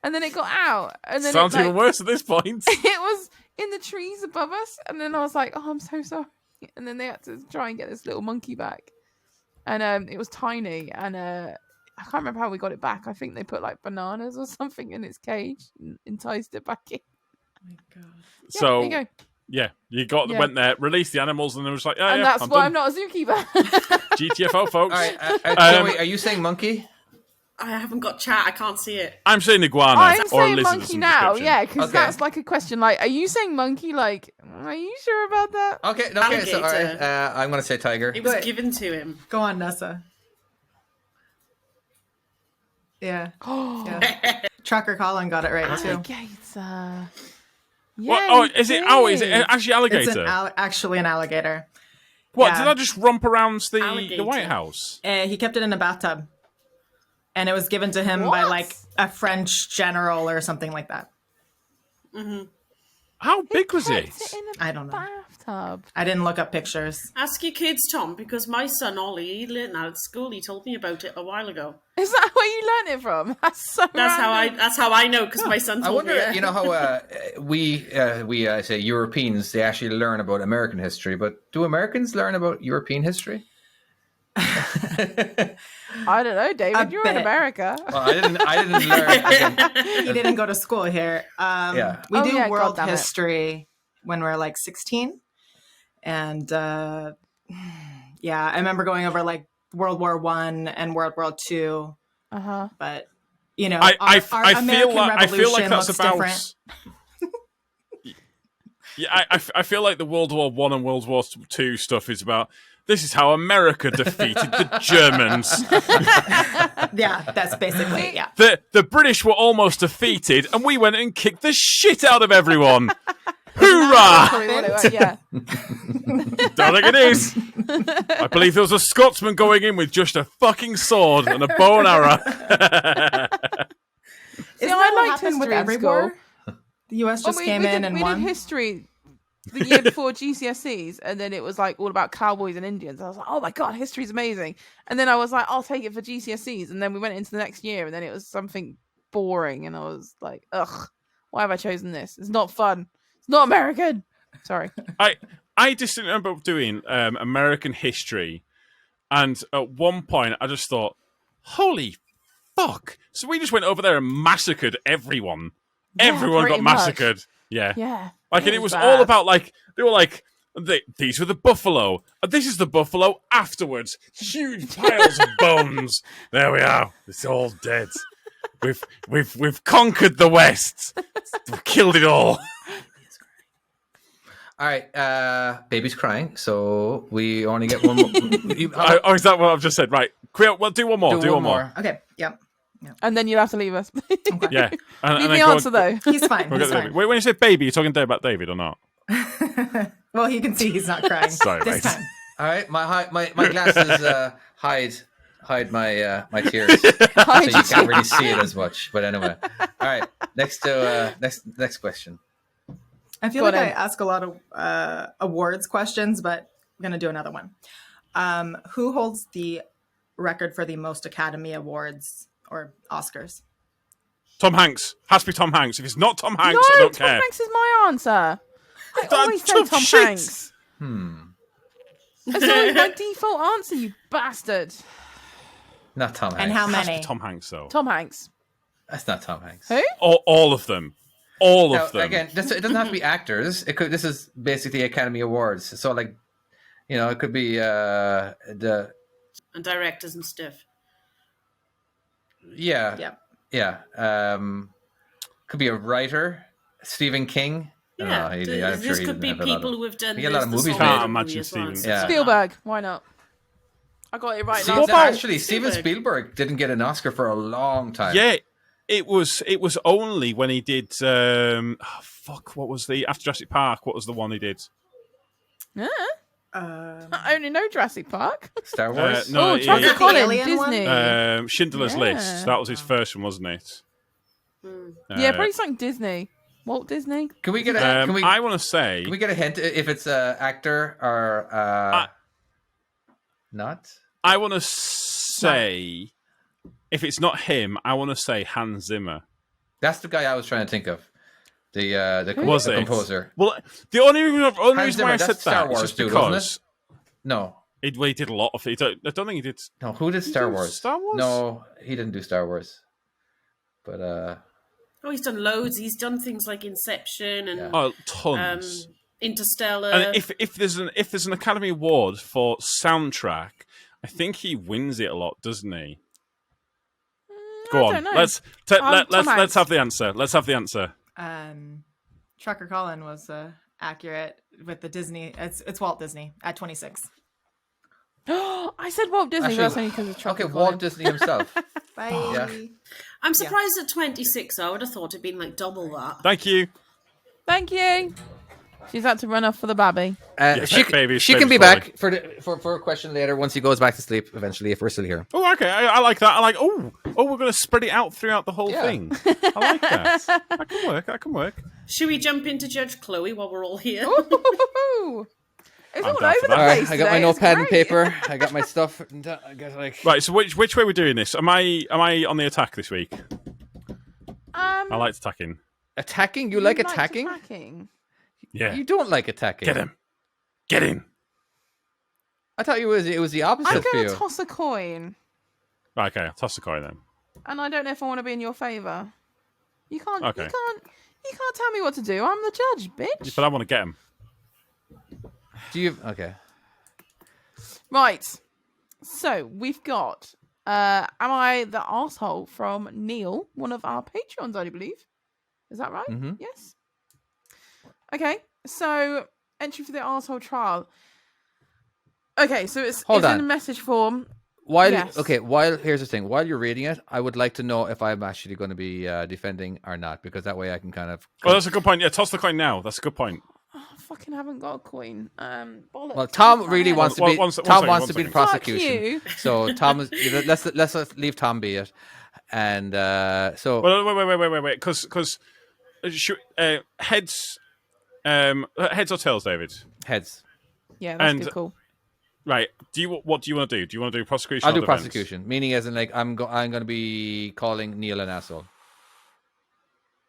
and then it got out, and then Sounds it, like, even worse at this point. It was in the trees above us, and then I was like, "Oh, I'm so sorry." And then they had to try and get this little monkey back, and it was tiny, and I can't remember how we got it back. I think they put like bananas or something in its cage and enticed it back in. Oh my god. Yeah, So there you go. yeah, you Yeah. went there, released the animals, and it was like, And yeah, that's I'm why done. I'm not a zookeeper. GTFO, folks. All right. Joey, are you saying monkey? I haven't got chat. I can't see it. I'm saying iguana I'm or saying lizard. monkey now, yeah, because Okay. that's like a question. Like, are you saying monkey? Like, are you sure about that? Okay. So all right. Alligator. I'm gonna say tiger. It was Good. given to him. Go on, Nessa. Yeah. Yeah. Trucker Colin got it right too. Alligator. Yeah. What? Oh, is it? Oh, is it did. actually alligator? It's actually an alligator. What? yeah. Did I just romp around the Alligator. White House? He kept it in a bathtub. And it was given to him by What? like a French general or something like that. How big was it? Kept in a I don't know. bathtub. I didn't look up pictures. Ask your kids, Tom, because my son Ollie, he learned that at school. He told me about it a while ago. Is that where you learned it from? That's so random. That's how I know, because my son I told wonder, me. it. you know how we say Europeans, they actually learn about American history, but do Americans learn about European history? I don't know, David. You're in bit. America. Well, I didn't learn. He didn't go to school here. Yeah. We Oh, do yeah, world goddammit. history when we're like 16. And yeah, I remember going over like World War One and World War Two. But you know, I feel like that's looks about. different. Yeah, I feel like the World War One and World War Two stuff is about. This is how America defeated the Germans. Yeah, that's basically yeah. The British were almost defeated, and we went and kicked the shit out of everyone. Hoorah! Yeah. Don't think it is. I believe there was a Scotsman going in with just a fucking sword and a bow and arrow. Isn't that what happened with every war? The US just came in and won. We did history the year before GCSEs, and then it was like all about cowboys and Indians. I was like, oh my god, history's amazing. And then I was like, I'll take it for GCSEs. And then we went into the next year, and then it was something boring, and I was like, ugh, why have I chosen this? It's not fun. It's not American. Sorry. I just remember doing American history, and at one point I just thought, holy fuck. So we just went over there and massacred everyone. Yeah, everyone got massacred. Much. Yeah. Yeah. Like, and it was all about, like, they were like, these were the buffalo, and this is the buffalo afterwards. Huge piles of bones. There we are. It's all dead. We've conquered the West. We've killed it all. All right, baby's crying, so we only get one more. Is that what I've just said? Right. Well, do one more. Do one more. Okay. Yep. And then you'll have to leave us. Okay. Yeah. Leave the answer, though. He's fine. He's fine. Wait, when you say baby, you're talking about David or not? Well, you can see he's not crying Sorry, this mate. time. All right, my glasses hide my tears, so you can't really see it as much. But anyway, all right. Next question. I feel like I ask a lot of awards questions, but I'm gonna do another one. Who holds the record for the most Academy Awards or Oscars? Tom Hanks. Has to be Tom Hanks. If it's not Tom Hanks, I don't care. Tom Hanks is my answer. I always say Tom Hanks. It's always my default answer, you bastard. Not Tom Hanks. And how It has to many? be Tom Hanks, though. Tom Hanks. That's not Tom Hanks. Who? All of them. All of them. Again, it doesn't have to be actors. This is basically Academy Awards. So, like, you know, it could be and directors and stuff. Yeah. Could be a writer, Stephen King. Yeah, this could be people who have done. He had a lot of movies. Can't imagine Stephen. Yeah. Spielberg. Why not? I got it right. Actually, Steven Spielberg didn't get an Oscar for a long time. Yeah, it was only when he did. What was the after Jurassic Park? What was the one he did? Yeah. I only know Jurassic Park. Star Wars. No, Charles Collins, Disney. Schindler's List. That was his first one, wasn't it? Yeah, probably something Disney. Walt Disney. Can we get a? I want to say. Can we get a hint if it's an actor or not? I want to say, if it's not him, I want to say Hans Zimmer. That's the guy I was trying to think of. The composer. Well, the only reason why I said Star that Wars is just dude, because no, he did a lot of it. I don't think he did. No, who did Star Wars? Star Wars? No, he didn't do Star Wars. But oh, he's done loads. He's done things like Inception and tons. Interstellar. And if there's an Academy Award for soundtrack, I think he wins it a lot, doesn't he? Go on. Let's have the answer. Let's have the answer. Trucker Colin was accurate with the Disney. It's Walt Disney at 26. I said Walt Disney. Actually, that's only because of Trucker Colin. Walt Disney himself. Bye. Yeah. I'm surprised at 26. I would have thought it'd been like double that. Thank you. She's had to run off for the baby. She can be back for a question later once he goes back to sleep eventually, if we're still here. Oh, okay. I like that. I like. Oh, we're going to spread it out throughout the whole thing. I like that. That can work. Should we jump into Judge Chloe while we're all here? Ooh. It's all over the place. All right, I got my notepad and great. paper. I got my stuff. I got Right. So which way are we doing this? Am I on the attack this week? I like attacking. Attacking? You like attacking? Yeah. You don't like attacking. Get him. Get in. I thought it was the opposite I'm for going you. to toss a coin. Right, okay, I'll toss the coin then. And I don't know if I want to be in your favour. You can't. Okay. You can't tell me what to do. I'm the judge, bitch. But I want to get him. Do you? Okay. Right. So we've got Am I the Arsehole from Neil, one of our Patreons, I believe. Is that right? Mm-hmm. Yes. Okay, so entry for the Arsehole trial. Okay, so it's in a message form. While here's the thing. While you're reading it, I would like to know if I'm actually going to be defending or not, because that way I can kind of. Oh, that's a good point. Yeah, toss the coin now. That's a good point. Oh, I fucking haven't got a coin. Bollocks. Well, Tom really wants to be. Tom wants to be the Fuck prosecution. you. So Tom, let's leave Tom be it. And so. Well, wait. Because heads or tails, David? Heads. Yeah, that's good. Cool. Right. What do you want to do? Do you want to do prosecution? I'll do prosecution, meaning as in like I'm going to be calling Neil an asshole.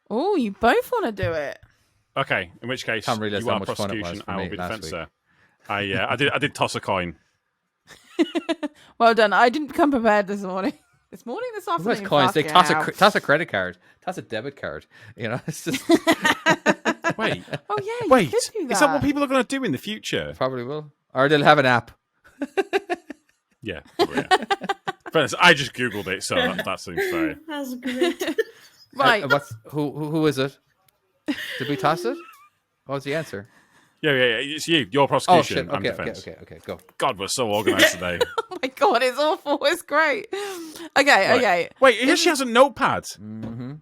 Oh, you both want to do it. Okay. In which case, Tom realized you how are much fun it was prosecution. for I will me be last defense. I did toss a coin. Well done. I didn't come prepared this morning. This afternoon. Nice coins. They toss a credit card. Toss a debit card. You know, it's just. Wait. Oh yeah. Wait. You could do that. Is that what people are going to do in the future? Probably will. Or they'll have an app. Yeah. But I just googled it, so that seems fair. That's great. Right. Who is it? Did we toss it? What was the answer? Yeah. It's you. Your prosecution. Oh, I'm shit. defense. Okay. Go. God, we're so organised today. Oh my god, it's awful. It's great. Okay. Wait, she has a notepad. Mm-hmm.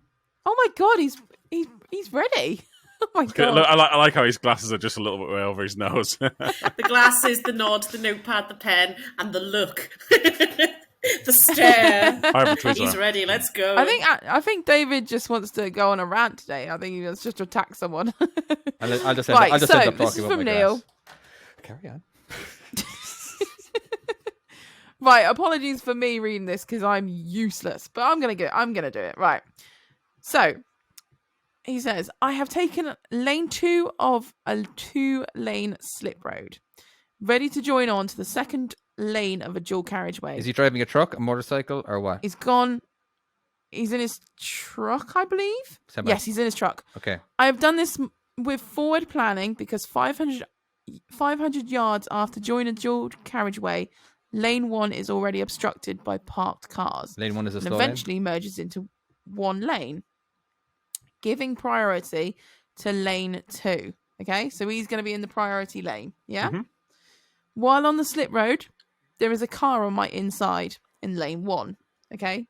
Oh my god, he's ready. Oh my god. I like how his glasses are just a little bit way over his nose. The glasses, the nod, the notepad, the pen, and the look. The stare. He's ready. Let's go. I think David just wants to go on a rant today. I think he wants just to attack someone. I'll just end up talking this is about from my Neil. glass. Carry on. Right, apologies for me reading this because I'm useless, but I'm gonna do it. Right. So he says, I have taken lane 2 of a 2-lane slip road, ready to join on to the second lane of a dual carriageway. Is he driving a truck, a motorcycle, or what? He's gone. He's in his truck, I believe. Yes, he's in his truck. Okay. I have done this with forward planning because 500 yards after joining a dual carriageway, lane 1 is already obstructed by parked cars. Lane 1 is a slow eventually merges into one lane, giving priority to lane 2. Okay, so he's going to be in the priority lane. Yeah. Mm-hmm. While on the slip road, there is a car on my inside in lane 1. Okay.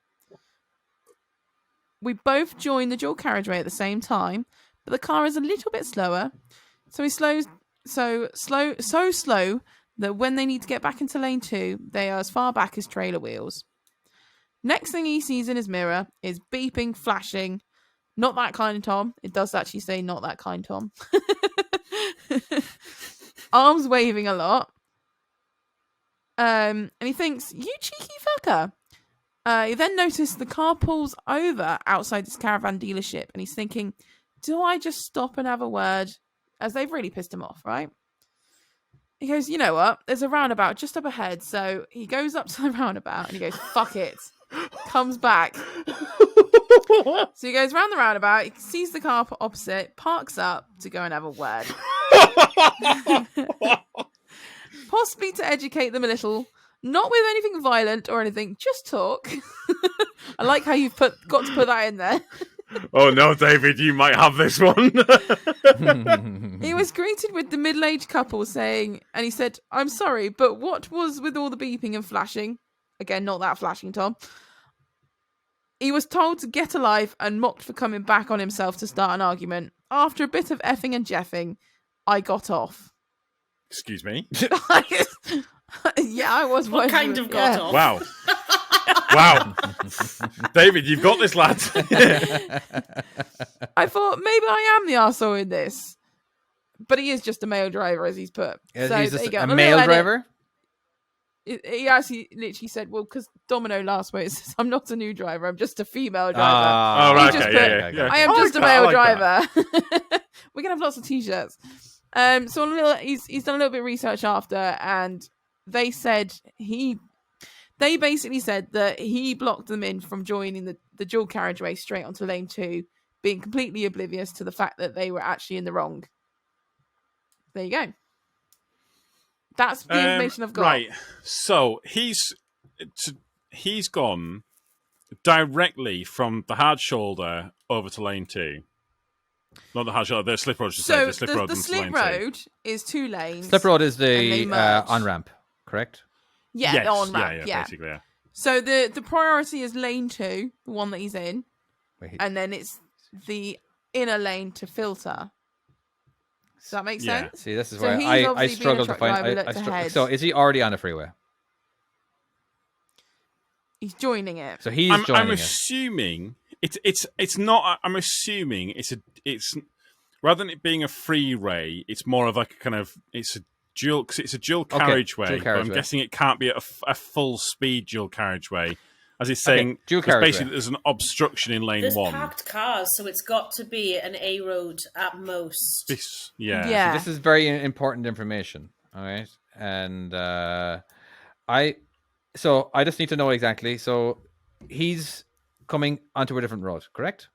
We both join the dual carriageway at the same time, but the car is a little bit slower. So he slows so slow that when they need to get back into lane 2, they are as far back as trailer wheels. Next thing he sees in his mirror is beeping, flashing. Not that kind, Tom. It does actually say not that kind, Tom. Arms waving a lot. And he thinks, you cheeky fucker. He then noticed the car pulls over outside this caravan dealership, and he's thinking, do I just stop and have a word? As they've really pissed him off, right? He goes, you know what? There's a roundabout just up ahead. So he goes up to the roundabout and he goes, fuck it. Comes back. So he goes round the roundabout, he sees the car opposite, parks up to go and have a word. Possibly to educate them a little. Not with anything violent or anything, just talk. I like how you've got to put that in there. Oh no, David, you might have this one. He was greeted with the middle-aged couple saying, and he said, I'm sorry, but what was with all the beeping and flashing? Again, not that flashing, Tom. He was told to get a life and mocked for coming back on himself to start an argument. After a bit of effing and jeffing, I got off. Excuse me? Yeah, I was. What kind of got off? Wow. Wow. David, you've got this, lad. I thought maybe I am the arsehole in this. But he is just a male driver, as he's put. So he's just a male driver? He actually literally said, well, because Domino last way says, I'm not a new driver, I'm just a female driver. Oh, right, okay, yeah. I am just a male driver. We're going to have lots of t-shirts. So he's done a little bit of research after, and they basically said that he blocked them in from joining the dual carriageway straight onto lane 2, being completely oblivious to the fact that they were actually in the wrong. There you go. That's the information I've got. Right. So he's gone directly from the hard shoulder over to lane 2. Not the hard shoulder, the slip road. So the slip road, the slip road is 2 lanes. Slip road is the on-ramp, correct? Yeah, yes. The on-ramp. Yeah, basically, yeah. So the priority is lane 2, the one that he's in. And then it's the inner lane to filter. Does that make sense? See, this is where I struggle to find. So is he already on the freeway? He's joining it. So he's joining it. I'm assuming it's not. I'm assuming it's rather than it being a freeway, it's more of like a kind of it's a dual carriageway. But I'm guessing it can't be a full speed dual carriageway. As he's saying, basically there's an obstruction in lane 1. There's packed cars, so it's got to be an A road at most. So this is very important information. All right, and I just need to know exactly. So he's coming onto a different road, correct?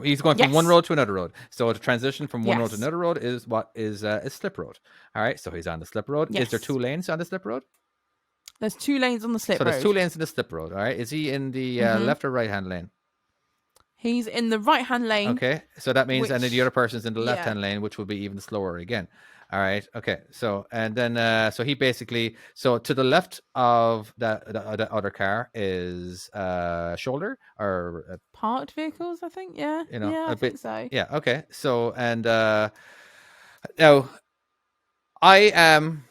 He's going from one road to another road. So the transition from one road to another road is what is a slip road. All right, so he's on the slip road. Is there 2 lanes on the slip road? There's 2 lanes on the slip road. So there's 2 lanes in the slip road, all right? Is he in the left or right-hand lane? He's in the right-hand lane. Okay, so that means, and then the other person's in the left-hand lane, which will be even slower again. All right, okay, so, and then, so he basically, so to the left of the other car is shoulder or... parked vehicles, I think, yeah. I think so. Yeah, okay, so, and now, I am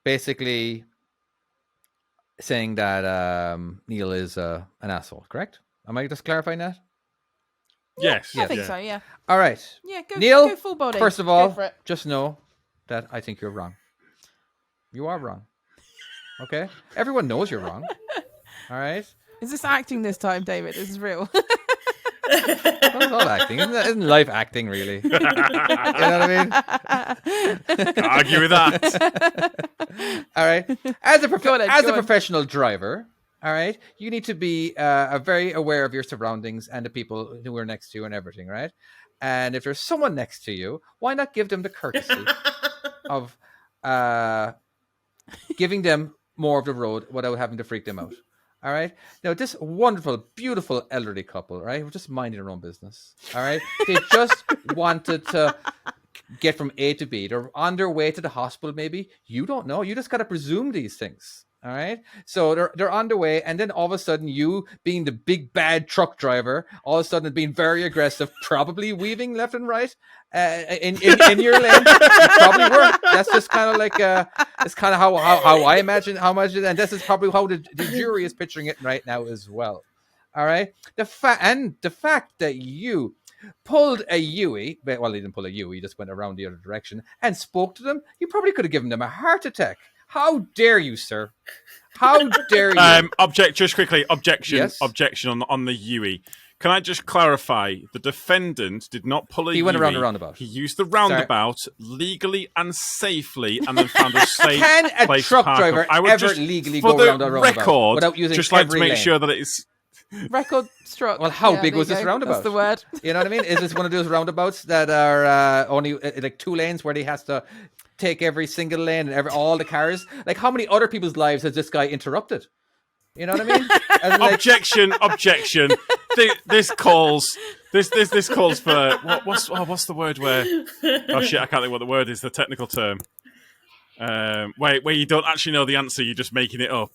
basically... saying that Neil is an asshole, correct? Am I just clarifying that? Yes. I think so, yeah. All right. Yeah, Neil, go full body. First of all, just know that I think you're wrong. You are wrong. Okay? Everyone knows you're wrong. All right? Is this acting this time, David? This is real. It's all acting. Isn't life acting, really? You know what I mean? Can't argue with that. All right. As a professional driver, all right, you need to be very aware of your surroundings and the people who are next to you and everything, right? And if there's someone next to you, why not give them the courtesy of giving them more of the road without having to freak them out? All right. Now, this wonderful, beautiful elderly couple, right, were just minding their own business. All right. They just wanted to get from A to B. They're on their way to the hospital, maybe. You don't know. You just got to presume these things. All right. So they're on their way. And then all of a sudden, you being the big bad truck driver, all of a sudden being very aggressive, probably weaving left and right in your lane. You probably were. That's just kind of like it's kind of how I imagine how much. And this is probably how the jury is picturing it right now as well. All right. The fact that you pulled a Yui, well, he didn't pull a Yui, he just went around the other direction and spoke to them. You probably could have given them a heart attack. How dare you, sir? How dare you? Just quickly, objection. Yes? Objection on the Yui. Can I just clarify? The defendant did not pull a Yui. He went around the roundabout. He used the roundabout legally and safely, and then found a safe Can a place truck to driver ever legally go around a roundabout without using just like to make lane? Sure that it's record struck. Well, how big was this roundabout? That's the word. You know what I mean? Is this one of those roundabouts that are only like 2 lanes where he has to take every single lane and all the cars? Like, how many other people's lives has this guy interrupted? You know what I mean? Objection! This calls for what's the word where? Oh shit! I can't think what the word is. The technical term. Where you don't actually know the answer, you're just making it up.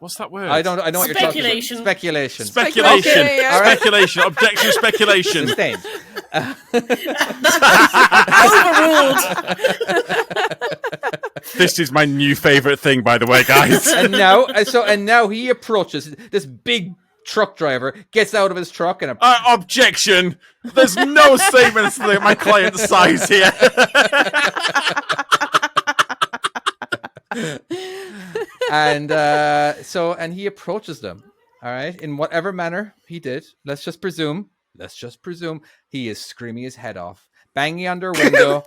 What's that word? I know what you're talking about. Speculation. Okay, yeah. Speculation. Objection. Speculation. Sustained. Overruled. This is my new favorite thing, by the way, guys. and now he approaches this big truck driver, gets out of his truck, and objection. There's no statements to my client's size here. And he approaches them, all right, in whatever manner he did. Let's just presume he is screaming his head off, banging on their window.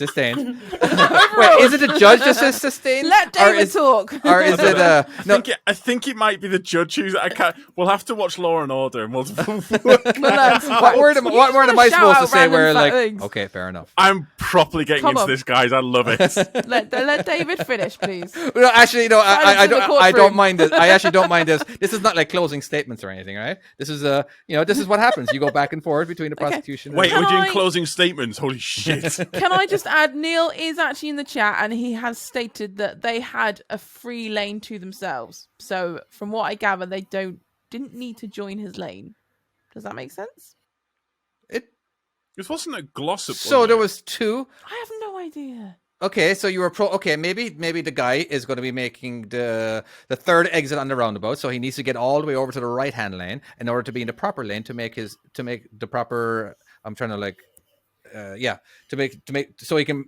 Sustained. Wait, is it the judge that says sustained? Let David talk. Or is it no? I think it might be the judge who's. We'll have to watch Law and Order, and we'll. What word am I supposed to say? Where like, things. Okay, fair enough. I'm properly getting into this, guys. I love it. let David finish, please. No, actually, no. I don't mind this. I actually don't mind this. This is not like closing statements or anything, right? This is this is what happens. You go back and forth between the prosecution. Wait, we're doing closing statements. Holy shit! Can I just add? Neil is actually in the chat, and he has stated that they had a free lane to themselves. So, from what I gather, they didn't need to join his lane. Does that make sense? This wasn't a glossip. So there was two. I have no idea. Okay, so you were Okay, maybe the guy is going to be making the third exit on the roundabout, so he needs to get all the way over to the right hand lane in order to be in the proper lane to make the proper. I'm trying to to make so he can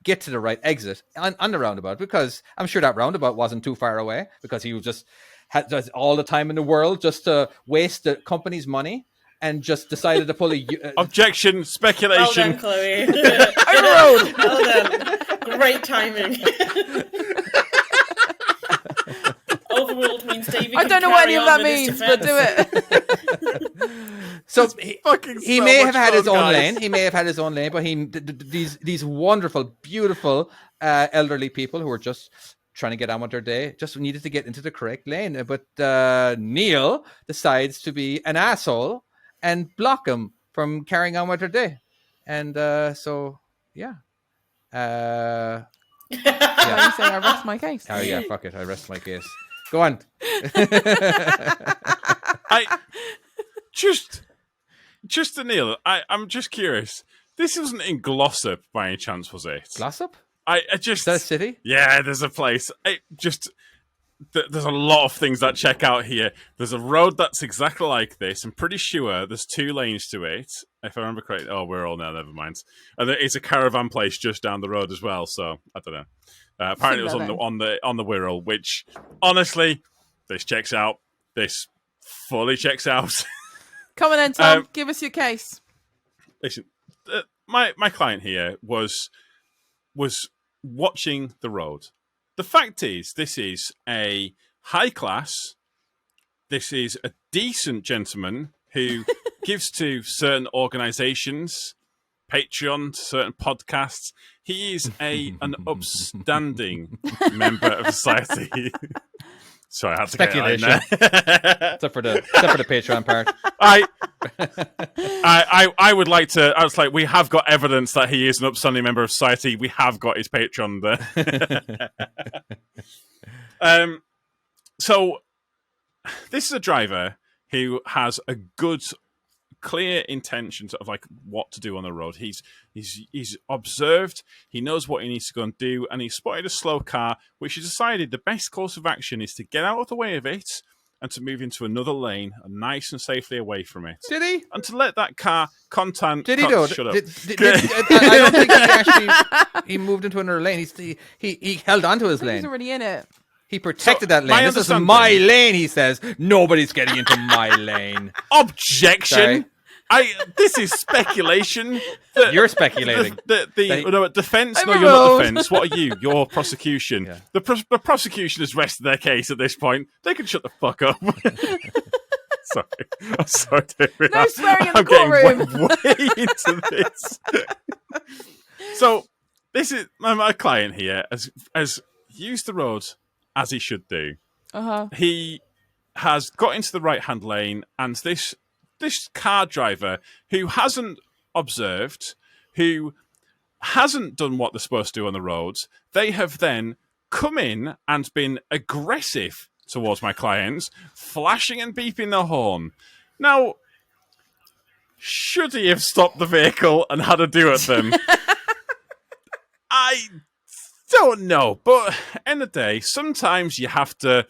get to the right exit on the roundabout, because I'm sure that roundabout wasn't too far away, because he was just had all the time in the world just to waste the company's money and just decided to pull a objection, speculation. Well done, Chloe. Overruled. Well done. Great timing. Overruled means David. I don't know what any of that means, but do it. So he may have had his own lane. He may have had his own lane, but these wonderful, beautiful elderly people who were just trying to get on with their day just needed to get into the correct lane. But Neil decides to be an asshole and block them from carrying on with their day. And so, yeah. I rest my case. Oh, yeah, fuck it. I rest my case. Go on. Just to Neil, I'm just curious. This wasn't in Glossop by any chance, was it? Glossop? I just... Is that a city? Yeah, there's a place. There's a lot of things that check out here. There's a road that's exactly like this. I'm pretty sure there's 2 lanes to it, if I remember correctly. Oh, we're all now. Never mind. And it's a caravan place just down the road as well. So I don't know. Apparently, it was on the Wirral, which honestly, this checks out. This fully checks out. Come on, then, Tom. Give us your case. Listen, my client here was watching the road. The fact is, this is a high class. This is a decent gentleman who gives to certain organizations, Patreon, certain podcasts. He is an upstanding member of society. Sorry, I had to speculation. Get it in there. except for the Patreon part. I would like to. I was like, we have got evidence that he is an upstanding member of society. We have got his Patreon there. So this is a driver who has a good, clear intentions of like what to do on the road. He's observed. He knows what he needs to go and do, and he spotted a slow car, which he decided the best course of action is to get out of the way of it and to move into another lane, nice and safely away from it. Did he? And to let that car Did he do it? Shut up. I don't think he moved into another lane. He held onto his lane. He's already in it. He protected that lane. This is my lane, he says. Nobody's getting into my lane. Objection. Sorry. This is speculation. You're speculating. Defense? No, you're not defense. What are you? You're prosecution. Yeah. The prosecution has rested their case at this point. They can shut the fuck up. Sorry. I'm sorry, David. No swearing in the courtroom. I'm getting way into this. So, this is my client here has used the road as he should do. Uh-huh. He has got into the right-hand lane, and this car driver who hasn't observed, who hasn't done what they're supposed to do on the roads, they have then come in and been aggressive towards my clients, flashing and beeping their horn. Now, should he have stopped the vehicle and had a do at them? I don't know, but end of the day, sometimes you have to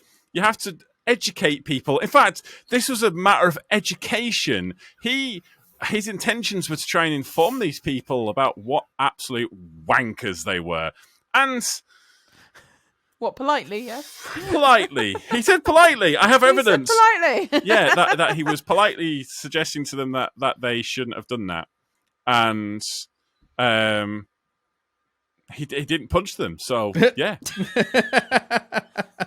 educate people. In fact, this was a matter of education. His intentions were to try and inform these people about what absolute wankers they were. And what, politely, yes? Politely. He said politely. I have evidence. He said politely. Yeah, that he was politely suggesting to them that they shouldn't have done that. And He didn't punch them, so yeah.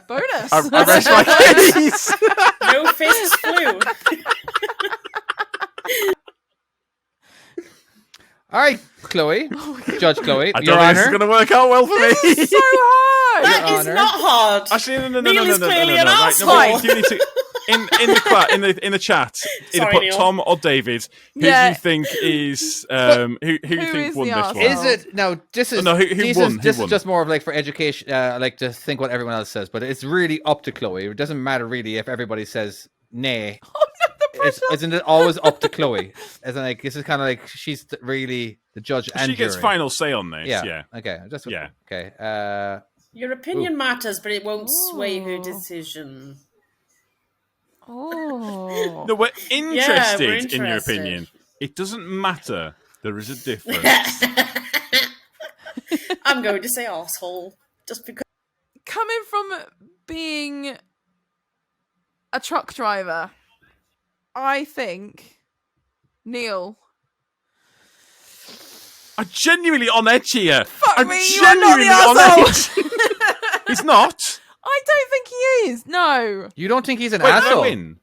Bonus. I rest my case. No fists flew. All right, Chloe, Judge Chloe, I Your don't think this is Honor. going to work out well for me. This is so hard. That Your is Honor. not hard. Actually, no. Neil is clearly an Right, asshole. no, you need to, in the chat, either Sorry, put Neil. Tom or David. Who do you think is who do you think is won the this arsehole? one? Is it no? This is No, who this won? is Who won? just more of like for education, like to think what everyone else says. But it's really up to Chloe. It doesn't matter really if everybody says nay. Isn't it always up to Chloe? As in, like, this is kind of like she's really the judge and She gets jury. final say on this. Yeah. Yeah. Okay. Yeah. Okay. Your opinion matters, but it won't sway her decision. Oh. No, we're interested in your interested. opinion. It doesn't matter. There is a difference. I'm going to say arsehole just because. Coming from being a truck driver, I think Neil. I'm genuinely on edge here. I'm me, you are not the genuinely on arsehole. edge. He's not. I don't think he is. No. You don't think he's an Wait, did I asshole? win?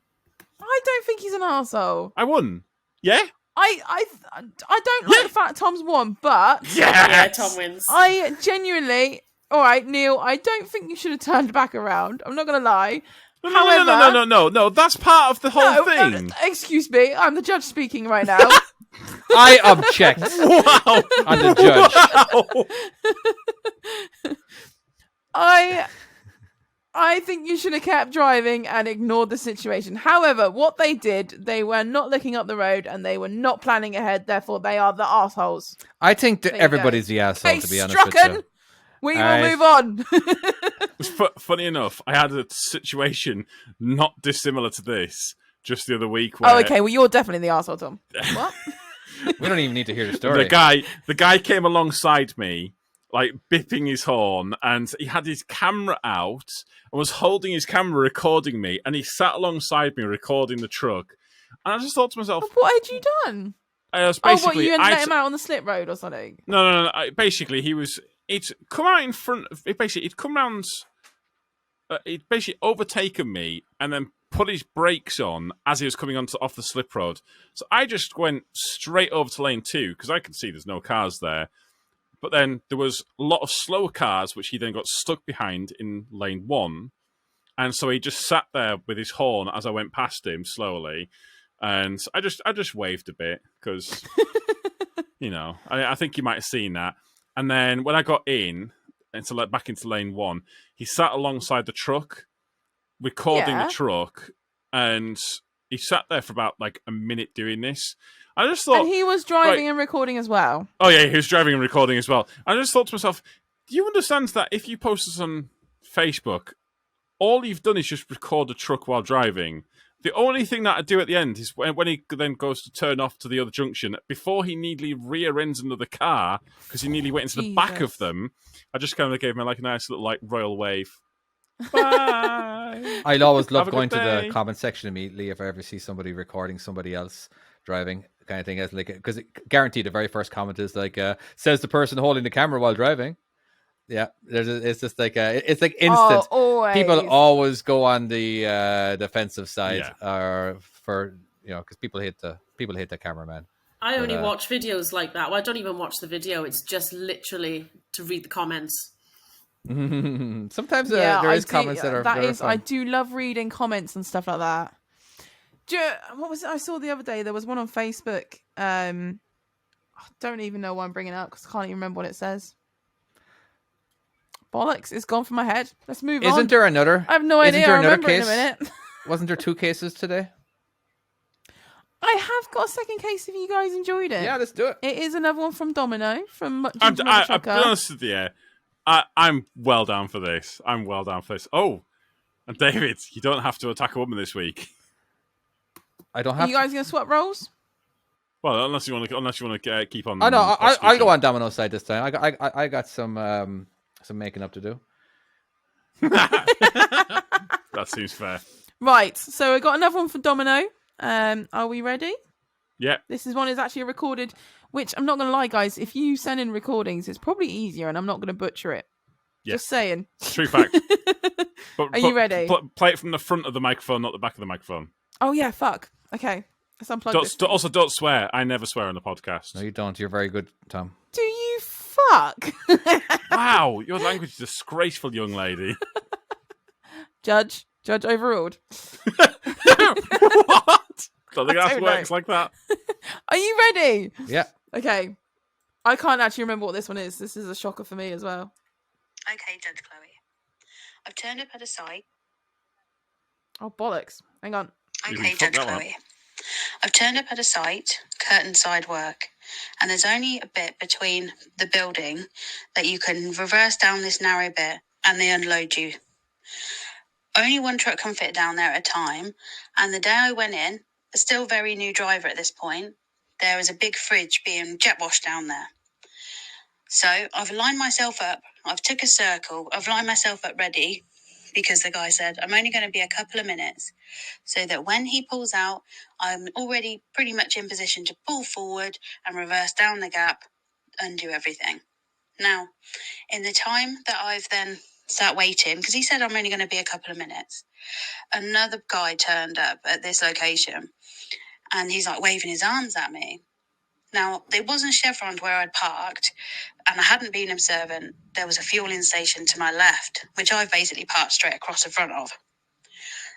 I don't think he's an arsehole. I won. Yeah? I don't like the fact Tom's won, but Yeah, Tom wins. I genuinely, all right, Neil, I don't think you should have turned back around. I'm not going to lie. No. That's part of the whole thing. Excuse me, I'm the judge speaking right now. I object. Wow. I'm the judge. Wow. I think you should have kept driving and ignored the situation. However, what they did, they were not looking up the road and they were not planning ahead. Therefore, they are the assholes. I think that There you everybody's go. the asshole, to be honest with Strucken. you. We All will right. move on. It's funny enough, I had a situation not dissimilar to this just the other week where Oh, okay. Well, you're definitely the arsehole, Tom. What? We don't even need to hear the story. the guy came alongside me, like bipping his horn, and he had his camera out and was holding his camera recording me, and he sat alongside me recording the truck. And I just thought to myself, What had you done? I was Oh, what, basically, you let him out on the slip road or something? No. Basically, he'd come out in front. He'd come round. He'd basically overtaken me and then put his brakes on as he was coming off the slip road. So I just went straight over to lane 2 because I could see there's no cars there. But then there was a lot of slow cars, which he then got stuck behind in lane 1. And so he just sat there with his horn as I went past him slowly. And I just waved a bit because, I think you might have seen that. And then when I got back into lane 1, he sat alongside the truck, recording the truck, and he sat there for about like a minute doing this. I just thought, and he was driving and recording as well. Oh yeah, he was driving and recording as well. I just thought to myself, do you understand that if you post this on Facebook, all you've done is just record a truck while driving? The only thing that I do at the end is when he then goes to turn off to the other junction, before he nearly rear ends another car, because he nearly went into the back of them, I just kind of gave him like a nice little like royal wave. Bye! I'd always love Have a going to good the day. comment section immediately if I ever see somebody recording somebody else driving, kind of thing. As like, because guaranteed the very first comment is like, says the person holding the camera while driving. Yeah, it's just like it's like instant. Always. People always go on the defensive side, or for because people hate the cameraman. I only watch videos like that. Well, I don't even watch the video. It's just literally to read the comments. Sometimes there is comments that are fun. I do love reading comments and stuff like that. What was it I saw the other day? There was one on Facebook. I don't even know why I'm bringing it up because I can't even remember what it says. Bollocks, it's gone from my head. Let's move on. Isn't there another? I have no idea. I'll remember it in a minute. Wasn't there 2 cases today? I have got a second case if you guys enjoyed it. Yeah, let's do it. It is another one from Domino, from I'll be honest with you. I'm well down for this. Oh, and David, you don't have to attack a woman this week. I don't have. Are you guys going to swap roles? Well, unless you want to keep on. Oh no, I'll go on Domino's side this time. I got some making up to do. That seems fair. Right, so I got another one for Domino. Are we ready? Yeah. This is one is actually recorded, which I'm not going to lie, guys. If you send in recordings, it's probably easier, and I'm not going to butcher it. Yeah. Just saying. True fact. Are you ready? Play it from the front of the microphone, not the back of the microphone. Oh, yeah, fuck. Okay. Let's unplug this. Also, don't swear. I never swear on the podcast. No, you don't. You're very good, Tom. Do you fuck? Wow, your language is disgraceful, young lady. Judge overruled. What? Don't think that works like that. Are you ready? Yeah. Okay. I can't actually remember what this one is. This is a shocker for me as well. Okay, Judge Chloe. I've turned up at a site. Oh, bollocks. Hang on. Okay, Judge Chloe. I've turned up at a site, curtain side work, and there's only a bit between the building that you can reverse down this narrow bit and they unload you. Only one truck can fit down there at a time, and the day I went in, a still very new driver at this point, there was a big fridge being jet washed down there. So I've lined myself up, I've took a circle, I've lined myself up ready, because the guy said, I'm only going to be a couple of minutes, so that when he pulls out, I'm already pretty much in position to pull forward and reverse down the gap, undo everything. Now, in the time that I've then sat waiting, because he said I'm only going to be a couple of minutes, another guy turned up at this location, and he's like waving his arms at me. Now, it wasn't chevroned where I'd parked, and I hadn't been observant. There was a fueling station to my left, which I've basically parked straight across the front of.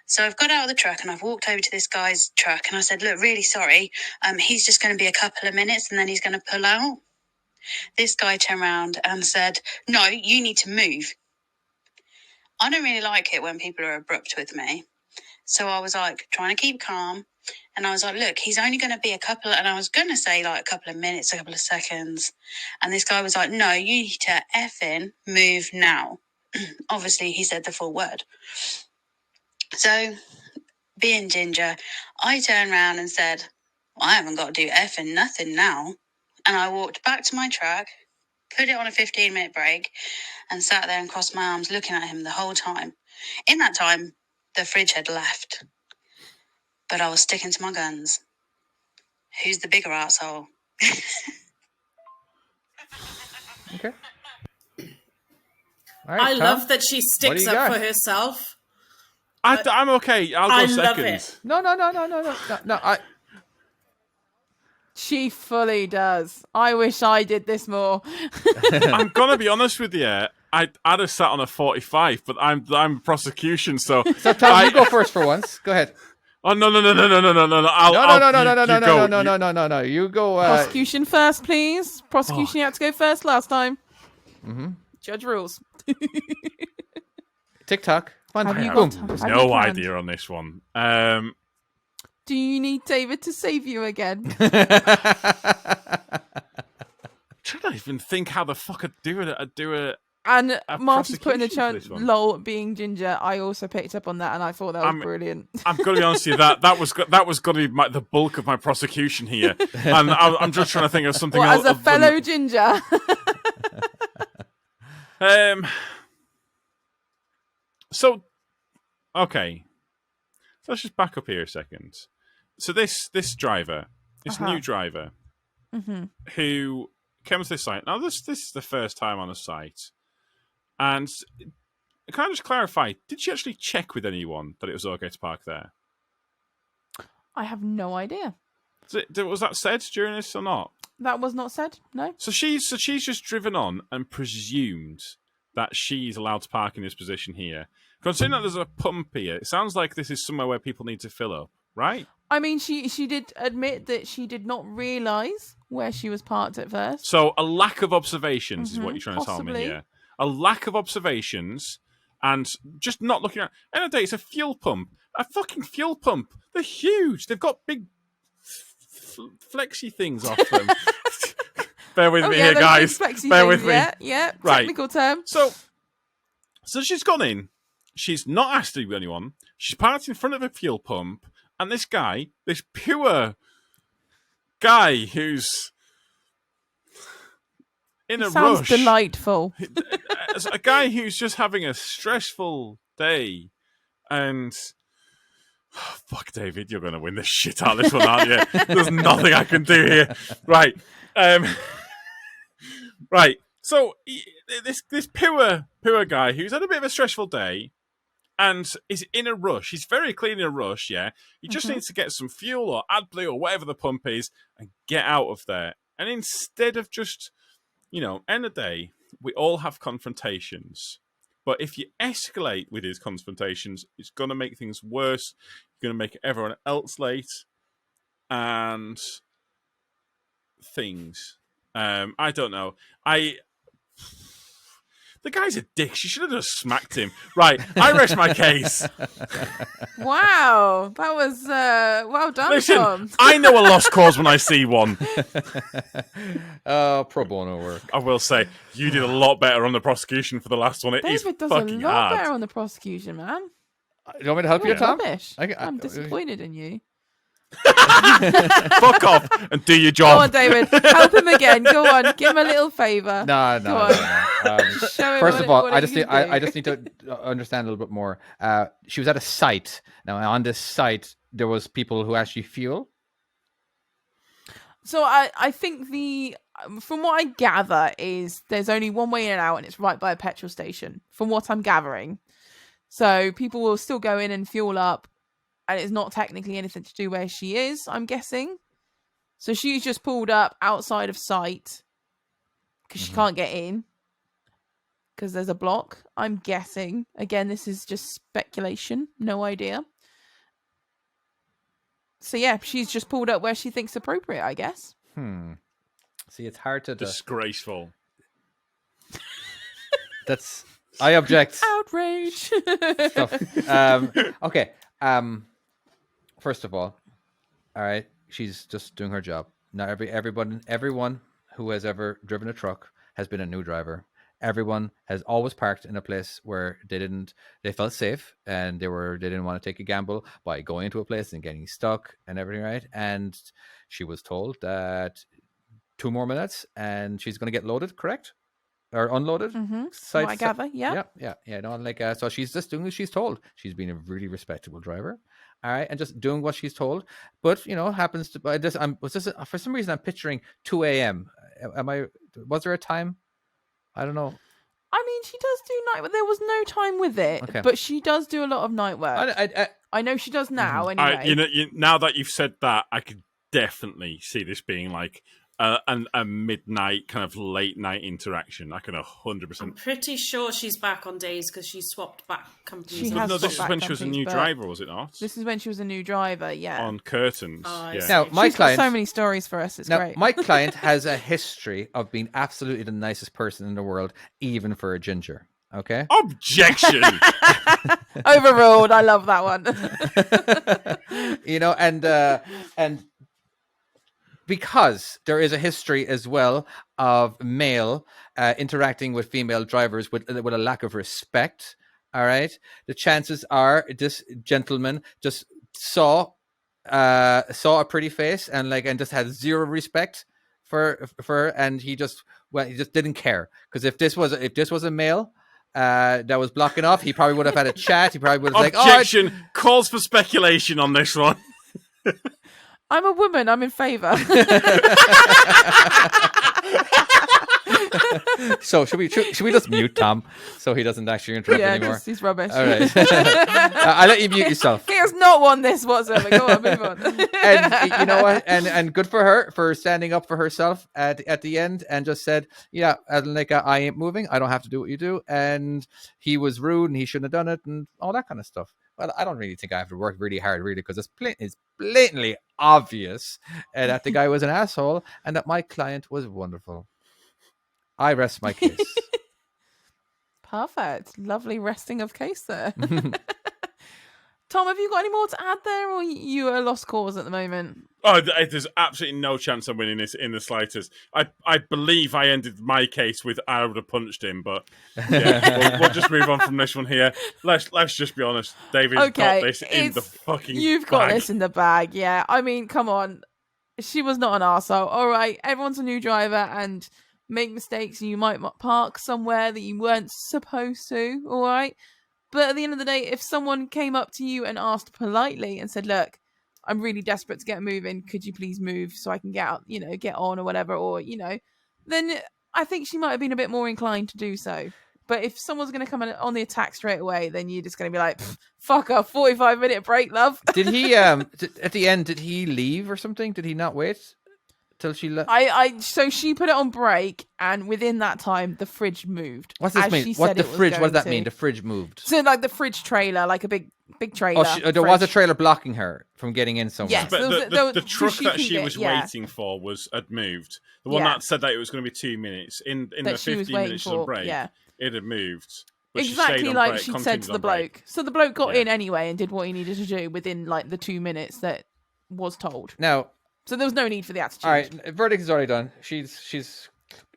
So I've got out of the truck and I've walked over to this guy's truck and I said, look, really sorry. He's just going to be a couple of minutes and then he's going to pull out. This guy turned around and said, no, you need to move. I don't really like it when people are abrupt with me. So I was like trying to keep calm. And I was like, look, he's only going to be and I was going to say like a couple of minutes, a couple of seconds. And this guy was like, no, you need to effing move now. Obviously, he said the full word. So being ginger, I turned around and said, well, I haven't got to do effing nothing now. And I walked back to my truck, put it on a 15-minute break and sat there and crossed my arms looking at him the whole time. In that time, the fridge had left. But I was sticking to my guns. Who's the bigger arsehole? Okay. Right, I love that she sticks up for herself. I'm okay. I'll go second. It. No. She fully does. I wish I did this more. I'm gonna be honest with you. I'd have sat on a 45, but I'm prosecution, so Tom, you go first for once. Go ahead. Oh no! No! You go. Prosecution first, please. Prosecution, you had to go first last time. Mm-hmm. Judge rules. TikTok. There's no idea on this one. Do you need David to save you again? I don't even think how the fuck I'd do it. And Marty's put in the chat, lol, being ginger. I also picked up on that, and I thought that was brilliant. I'm going to be honest with you, that was going to be the bulk of my prosecution here, and I'm just trying to think of something else. As a fellow ginger. So, okay, so let's just back up here a second. So this driver, new driver, who came to this site. Now this is the first time on a site. And can I just clarify, did she actually check with anyone that it was okay to park there? I have no idea. Was that said during this or not? That was not said, no. So she's just driven on and presumed that she's allowed to park in this position here. Considering that there's a pump here, it sounds like this is somewhere where people need to fill up, right? I mean, she did admit that she did not realise where she was parked at first. So a lack of observations is what you're trying to tell me here. A lack of observations and just not looking at... End of the day, it's a fuel pump. A fucking fuel pump. They're huge. They've got big flexy things off them. Bear with me here, guys. Bear with me. Yeah, technical term. So she's gone in. She's not asked to anyone. She's parked in front of a fuel pump. And this guy, this pure guy who's... in a rush. Sounds delightful. As a guy who's just having a stressful day and Oh, fuck, David, you're going to win the shit out of this one, aren't you? There's nothing I can do here. Right. Right. So this poor guy who's had a bit of a stressful day and is in a rush. He's very clearly in a rush, yeah? He just needs to get some fuel or AdBlue or whatever the pump is and get out of there. And instead of just, end of the day, we all have confrontations. But if you escalate with his confrontations, it's going to make things worse. You're going to make everyone else late. And things. I don't know. The guy's a dick. She should have just smacked him. Right, I rest my case. Wow, that was well done, Listen, Tom. I know a lost cause when I see one. Pro bono work. I will say, you did a lot better on the prosecution for the last one. David does fucking a lot hard. better on the prosecution, man. You want me to help you, Tom? I'm disappointed in you. Fuck off and do your job. Go on, David. Help him again. Go on. Give him a little favour. No. First of all, I just need to understand a little bit more. She was at a site. Now, on this site, there was people who actually fuel. So I think from what I gather is there's only one way in and out, and it's right by a petrol station. From what I'm gathering, so people will still go in and fuel up. And it's not technically anything to do where she is, I'm guessing. So she's just pulled up outside of sight because she can't get in because there's a block. I'm guessing. Again, this is just speculation. No idea. So yeah, she's just pulled up where she thinks appropriate, I guess. See, it's hard to... Disgraceful. I object. Outrage. Okay. First of all right, she's just doing her job. Not everyone who has ever driven a truck has been a new driver. Everyone has always parked in a place where they felt safe and they didn't want to take a gamble by going to a place and getting stuck and everything, right? And she was told that 2 more minutes and she's going to get loaded, correct? Or unloaded? So I gather, yeah. No, so she's just doing as she's told. She's been a really respectable driver, all right, and just doing what she's told. But happens to for some reason I'm picturing 2 a.m. Was there a time? I don't know. I mean, she does do night work. There was no time with it, but she does do a lot of night work. I know she does now. Anyway, now that you've said that, I could definitely see this being like a midnight kind of late night interaction. I can 100%. I'm pretty sure she's back on days because she swapped back companies. No, this is when she was a new driver, was it not? This is when she was a new driver, yeah. On curtains. Yeah. Now, She's got so many stories for us. It's great. My client has a history of being absolutely the nicest person in the world, even for a ginger. Okay. Objection. Overruled. I love that one. And because there is a history as well of male interacting with female drivers with a lack of respect, all right, the chances are this gentleman just saw a pretty face and just had zero respect for her, and he just didn't care, because if this was a male that was blocking off, he probably would have had a chat. He probably would have objection. Calls for speculation on this one. I'm a woman. I'm in favour. So should we just mute Tom so he doesn't actually interrupt anymore? He's rubbish. All right. I'll let you mute yourself. He has not won this whatsoever. Go on, move on. And you know what? And good for her for standing up for herself at the end and just said, yeah, I ain't moving. I don't have to do what you do. And he was rude and he shouldn't have done it and all that kind of stuff. Well, I don't really think I have to work really hard, really, because it's blatantly obvious that the guy was an asshole and that my client was wonderful. I rest my case. Perfect. Lovely resting of case there. Tom, have you got any more to add there, or you are a lost cause at the moment? Oh, there's absolutely no chance I'm winning this in the slightest. I believe I ended my case with I would have punched him, but yeah, we'll just move on from this one here. Let's just be honest. David's got this in the fucking You've got this in the bag, yeah. I mean, come on. She was not an arsehole. All right, everyone's a new driver and make mistakes, and you might park somewhere that you weren't supposed to, all right? But at the end of the day, if someone came up to you and asked politely and said, look, I'm really desperate to get moving, could you please move so I can get out, get on or whatever, or, then I think she might have been a bit more inclined to do so. But if someone's going to come on the attack straight away, then you're just going to be like, fuck a 45-minute break, love. Did he, at the end, did he leave or something? Did he not wait till she left? So she put it on break, and within that time, the fridge moved. What's this mean? What does that mean? The fridge moved? So like the fridge trailer, like a big trailer. There was a trailer blocking her from getting in somewhere. Yes, but the truck that she was waiting for had moved. The one that said that it was going to be 2 minutes. In the 15 minutes of the break, it had moved. Exactly like she said to the bloke. So the bloke got in anyway and did what he needed to do within like the 2 minutes that was told. Now, so there was no need for the attitude. All right, verdict is already done. She's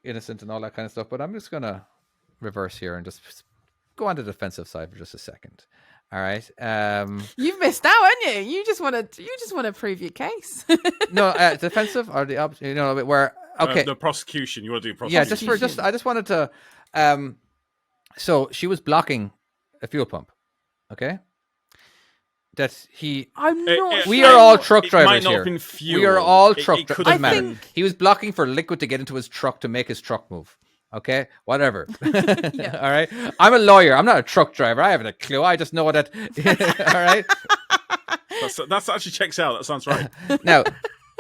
innocent and all that kind of stuff. But I'm just gonna reverse here and just go on the defensive side for just a second. All right. You've missed out, haven't you? You just want to prove your case. No, defensive or the opposite. Where the prosecution. You want to do prosecution? Yeah, I just wanted to. So she was blocking a fuel pump. Okay. I'm not. We are all truck drivers here. Fuel. We are all truck drivers. Doesn't matter. Think... He was blocking for liquid to get into his truck to make his truck move. Okay, whatever. All right. I'm a lawyer. I'm not a truck driver. I haven't a clue. I just know that. All right. That's actually checks out. That sounds right. Now,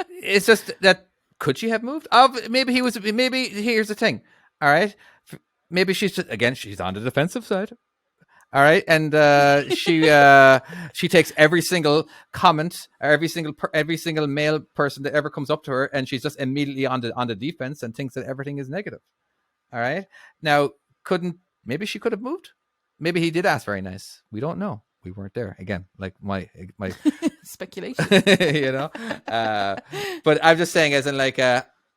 it's just that could she have moved? Maybe he was. Maybe here's the thing. All right. Maybe she's on the defensive side. All right, and she takes every single comment, or every single male person that ever comes up to her, and she's just immediately on the defense and thinks that everything is negative. All right, now maybe she could have moved. Maybe he did ask very nice. We don't know. We weren't there. Again, like my speculation. But I'm just saying, as in like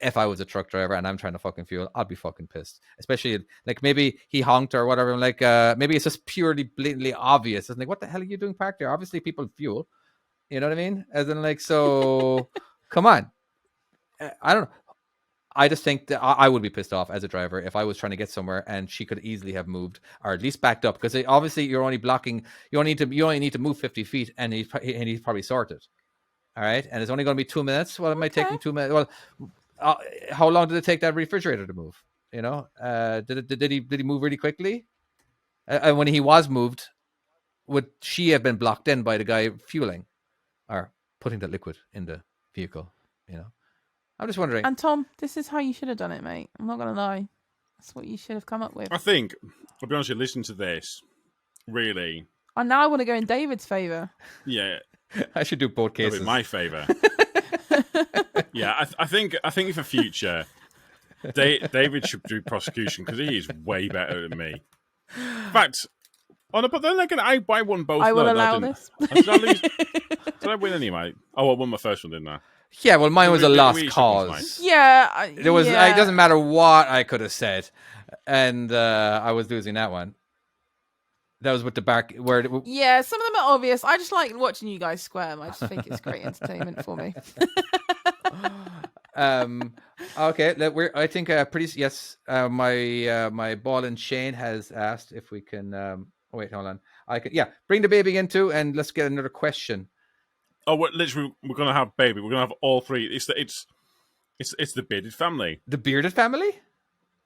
if I was a truck driver and I'm trying to fucking fuel, I'd be fucking pissed. Especially like maybe he honked or whatever. Like maybe it's just purely blatantly obvious. It's like, what the hell are you doing parked there? Obviously people fuel. You know what I mean? As in like, so come on. I don't know. I just think that I would be pissed off as a driver if I was trying to get somewhere and she could easily have moved or at least backed up, because obviously you're only blocking. You only need to move 50 feet, and he's probably sorted. All right, and it's only going to be 2 minutes. Well, it might take him 2 minutes. Well. How long did it take that refrigerator to move? Did he move really quickly? And when he was moved, would she have been blocked in by the guy fueling or putting the liquid in the vehicle? I'm just wondering. And Tom, this is how you should have done it, mate. I'm not gonna lie. That's what you should have come up with. I think, I'll be honest with you, listen to this. Really. And now I want to go in David's favour. Yeah. I should do both cases. In my favour. Yeah, I think for future, David should do prosecution because he is way better than me. In fact, but then again, I won both. I will allow this. Did I win anyway? Oh, I won my first one, didn't I? Yeah, well, mine was a lost cause. Yeah, there was. It doesn't matter what I could have said, and I was losing that one. That was with the back where. Yeah, some of them are obvious. I just like watching you guys squirm. I just think it's great entertainment for me. Okay, I think yes. My ball and chain has asked if we can. Wait, hold on. I can. Yeah, bring the baby in too, and let's get another question. Oh, we're gonna have baby. We're gonna have all three. It's the bearded family. The bearded family.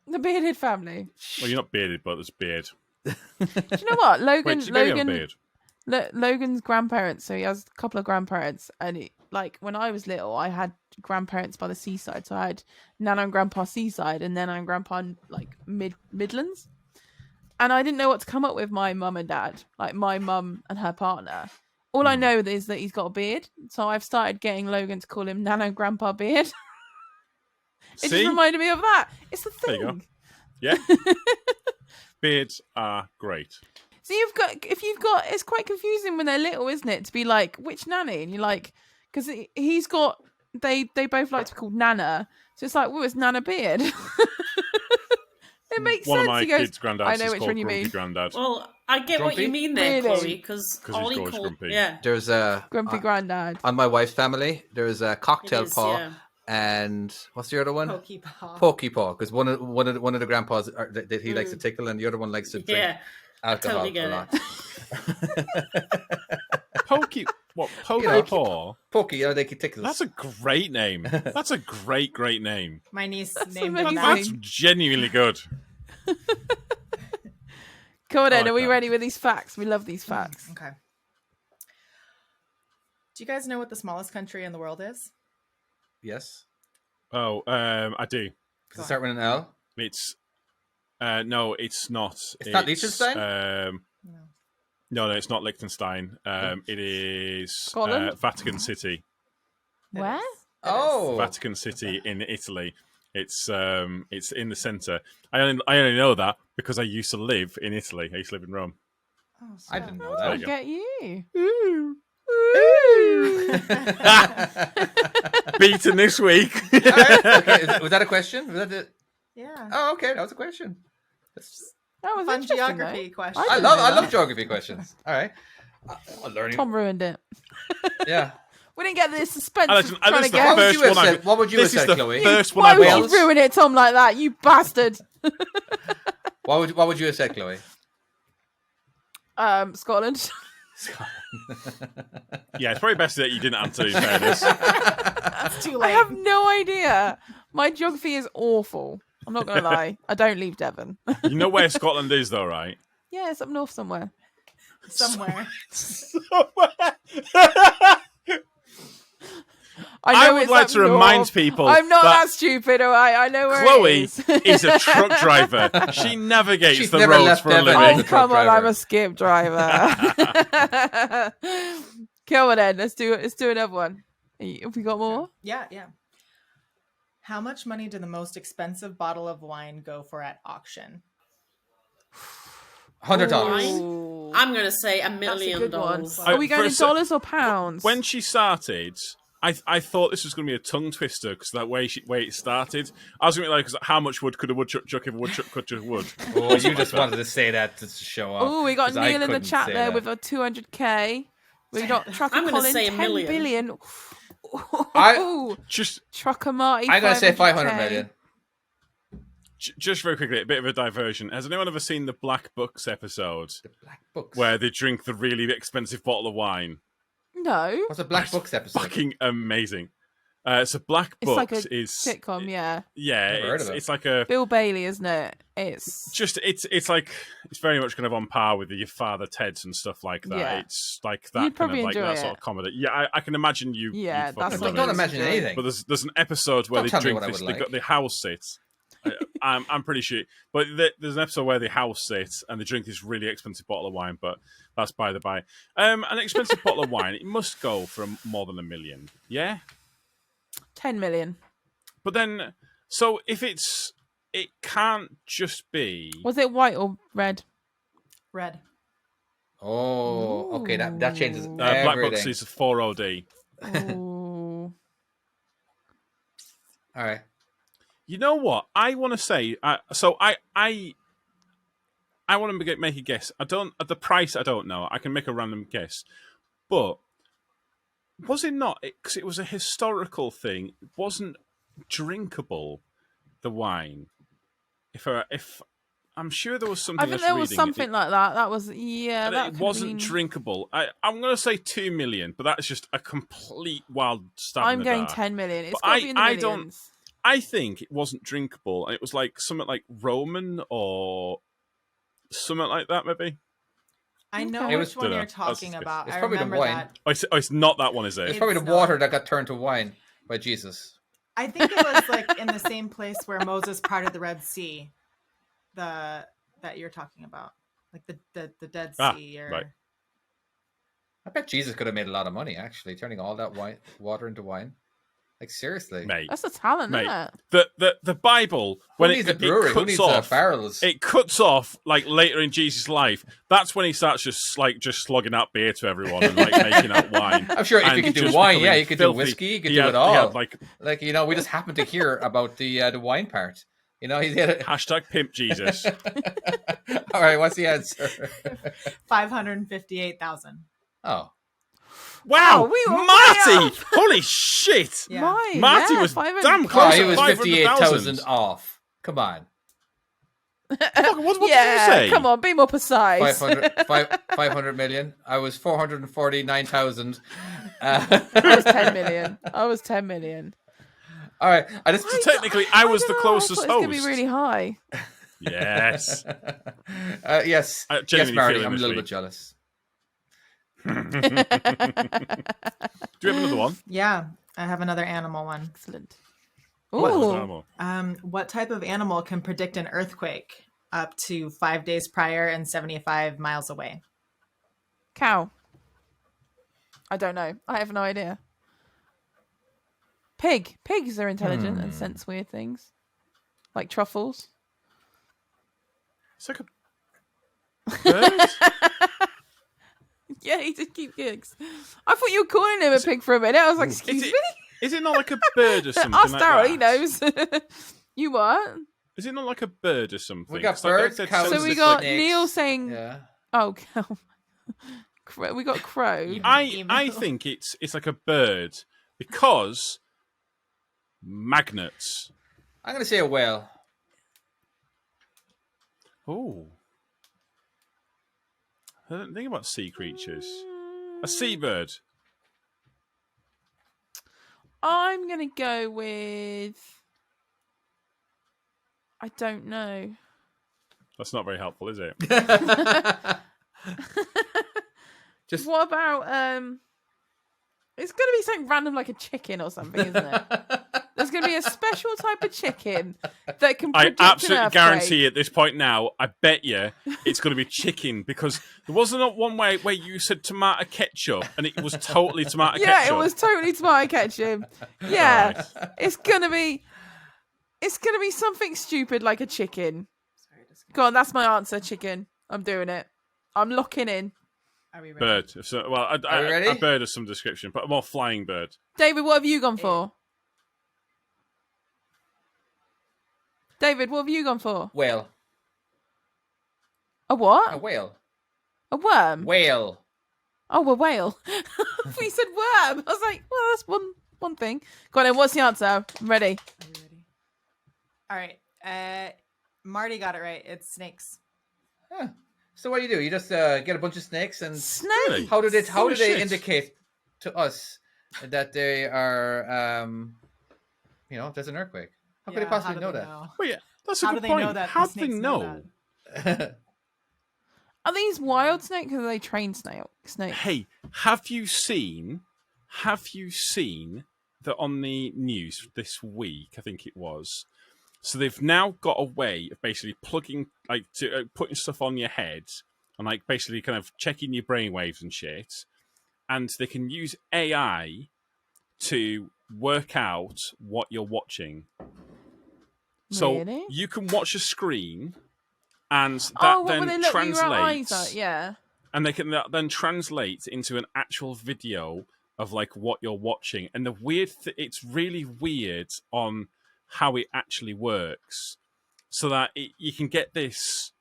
The bearded family. Well, you're not bearded, but there's beard. Do you know what, Logan's grandparents? So he has a couple of grandparents, and when I was little, I had grandparents by the seaside. So I had Nana and Grandpa seaside, and then and Grandpa Midlands. And I didn't know what to come up with my mum and dad, like my mum and her partner. All I know is that he's got a beard, so I've started getting Logan to call him Nana and Grandpa Beard. It just reminded me of that. It's the thing. There you go. Yeah. Beards are great. So it's quite confusing when they're little, isn't it? To be like, which nanny? And you're like, because he's got, they both like to be called Nana. So it's like, well, it's Nana Beard. It makes One sense. of my kids' granddads I know is which called one you Grumpy mean. Grandad. Well, I get Grumpy? what you mean there, Really? Corey, because he's Ollie always called, grumpy. yeah. There's a Grumpy Granddad. on my wife's family. There's a cocktail It is, paw, yeah. and what's the other one? Pokey paw. Pokey paw, because one of the grandpas that he likes to tickle, and the other one likes to drink. Yeah. alcohol Totally get a lot. Pokey. What? Pokey Paw? Pokey, they could take this. That's a great name. That's a great name. My niece That's named him amazing. that. That's genuinely good. Come on, I then. like Are we that. ready with these facts? We love these facts. Okay. Do you guys know what the smallest country in the world is? Yes. Oh, I do. Does it start with an L? It's no, it's not. It's not Liechtenstein? No, it's not Liechtenstein. It is Scotland? Vatican City. Where? Oh. Vatican City in Italy. It's in the centre. I only know that because I used to live in Italy. I used to live in Rome. Oh, I didn't know I'll you go. get you. Beaten this week. All right. Okay. Was that a question? Was that the... Yeah. Oh, okay. That was a question. That was Fun interesting, geography though. question. I love geography questions. All right. I'm learning. Tom ruined it. Yeah. We didn't get the suspense And of this trying is to the guess. first one I've- What would you have This is said, the Chloe? first one Why I would got. you ruin it, Tom, like that? You bastard. What would you have said, Chloe? Scotland. Yeah, it's probably best that you didn't answer. In fairness. That's too I late. have no idea. My geography is awful. I'm not going to lie. I don't leave Devon. You know where Scotland is, though, right? Yeah, it's up north somewhere. Somewhere. I I know would it's like up to remind north. people I'm not that that stupid, all right? I know where Chloe it is a truck driver. She navigates She's the never roads left for a Devon. living. Oh, truck come on, driver. I'm a skip driver. Come on then, let's do another one. Have we got more? Yeah. How much money did the most expensive bottle of wine go for at auction? $100. Ooh. I'm going to say $1 That's a million. good one. I- Are we going for a in sec- dollars or pounds? When she started, I thought this was going to be a tongue twister because that way it started. I was going to be like, how much wood could a woodchuck chuck if a woodchuck could chuck wood? Oh, you just wanted to say that to show off. Oh, we got 'cause I Neil in the couldn't chat say there that. with a 200k. We got Trucker I'm gonna Colin say 10 $1 million. billion. Just Trucker Marty. I'm going to say 500K. 500 million. just very quickly, a bit of a diversion. Has anyone ever seen the Black Books episode The Black Books. where they drink the really expensive bottle of wine? No, What's a Black Books episode? Fucking amazing. So Black it's like a Books is sitcom. Yeah, yeah, Never heard of it. it's like a Bill Bailey, isn't it? It's it's like it's very much kind of on par with your Father Ted's and stuff like that. Yeah. It's like that You'd kind of probably like enjoy that sort it. of comedy. Yeah, I can imagine you. Yeah, you'd that's fucking what love Don't it. imagine enjoy. anything. But there's an episode where Don't they tell me drink what I this. would They like. got the house sit. I'm pretty sure, but there's an episode where they house sit and they drink this really expensive bottle of wine. But that's by the by. An expensive bottle of wine, it must go for more than $1 million. Yeah, 10 million. but then so if it can't just be. Was it white or red? Red. Oh, okay. That changes Black everything. Books is 4OD. Ooh. All right. You know what? I want to say. I want to make a guess. At the price. I don't know. I can make a random guess. But was it not? Because it was a historical thing. It wasn't drinkable. The wine. If I'm sure there was something. I think there was reading. something like that. That was that It could wasn't have been... drinkable. I'm going to say 2 million, but that's just a complete wild stab. I'm in the going dark. 10 million. It's But got to be in the I don't- millions. I think it wasn't drinkable. It was like something like Roman or something like that, maybe. I know Okay. which one Dunno. you're talking That's- about. it's I probably the remember wine. that. It's not that one, is it? It's probably the It's water not. that got turned to wine by Jesus. I think it was like in the same place where Moses parted the Red Sea. That you're talking about, like the Dead Sea, or right. I bet Jesus could have made a lot of money actually, turning all that water into wine. Like seriously. Mate. That's a talent, Mate. isn't it? The Bible, Who when needs it a brewery? Who cuts needs off, barrels? it cuts off like later in Jesus' life. That's when he starts just slogging out beer to everyone and like making out wine. I'm sure if and you could do just wine, becoming you could do filthy. whiskey, you could He do had- it all. he had, like we just happened to hear about the wine part. You know, he's had a... hashtag pimp Jesus. All right, what's the answer? 558,000. Oh, Wow, we were way Marty! off. Holy shit! Yeah. Mine, Marty yeah, was 500. damn oh, close. he at was 500,000. 58,000 off. Come on. What did you say? Come on, be more precise. 500 million. I was 449,000. I was 10 million. All right. Technically, I was the closest host. It's going to be really high. Yes. Yes. Yes, Marty, I'm a little bit jealous. Do you have another one? Yeah, I have another animal one. Excellent. What type of animal can predict an earthquake up to 5 days prior and 75 miles away? Cow. I don't know. I have no idea. Pig. Pigs are intelligent and sense weird things. Like truffles. It's like a bird? Yeah, he did keep gigs. I thought you were calling him a pig for a minute. I was like, excuse me? Is it not like a bird or something? Ask like Daryl, that? he knows. You what? Is it not like a bird or something? We got birds, cows, so we got Neil saying, "Oh, cow." We got crow. I think it's like a bird because magnets. I'm going to say a whale. Oh. I don't think about sea creatures. A seabird. I'm going to go with... I don't know. That's not very helpful, is it? Just what about it's going to be something random like a chicken or something, isn't it? There's going to be a special type of chicken that can predict I absolutely an guarantee at this point now, I bet you it's going to be chicken because there wasn't one way where you said tomato ketchup and it was totally tomato ketchup. Yeah, it was totally tomato ketchup. Yeah. Right. It's going to be something stupid like a chicken. Go on, that's my answer, chicken. I'm doing it. I'm locking in. Are we ready? Bird. So, are we ready? A bird of some description, but a more flying bird. David, what have you gone for? David, what have you gone for? Whale. A what? A whale. A worm? Whale. Oh, a whale. We said worm. I was like, well, that's one thing. Go on then, what's the answer? I'm ready. Are you ready? All right. Marty got it right. It's snakes. Huh. So what do? You just get a bunch of snakes and snakes. How did they indicate to us that they are there's an earthquake? How could they possibly know that? Well, yeah, that's a good point. How do they know? Are these wild snakes or are they trained snakes? Hey, have you seen that on the news this week? I think it was. So they've now got a way of basically putting stuff on your head and like basically kind of checking your brainwaves and shit. And they can use AI to work out what you're watching. So really? You can watch a screen and that then translates. Yeah. And they can then translate into an actual video of like what you're watching. And the it's really weird on how it actually works, so that you can get this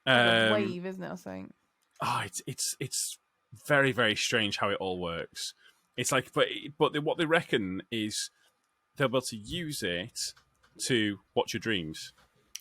wave, isn't it? I think. Oh, it's very, very strange how it all works. It's like, but what they reckon is they'll be able to use it to watch your dreams.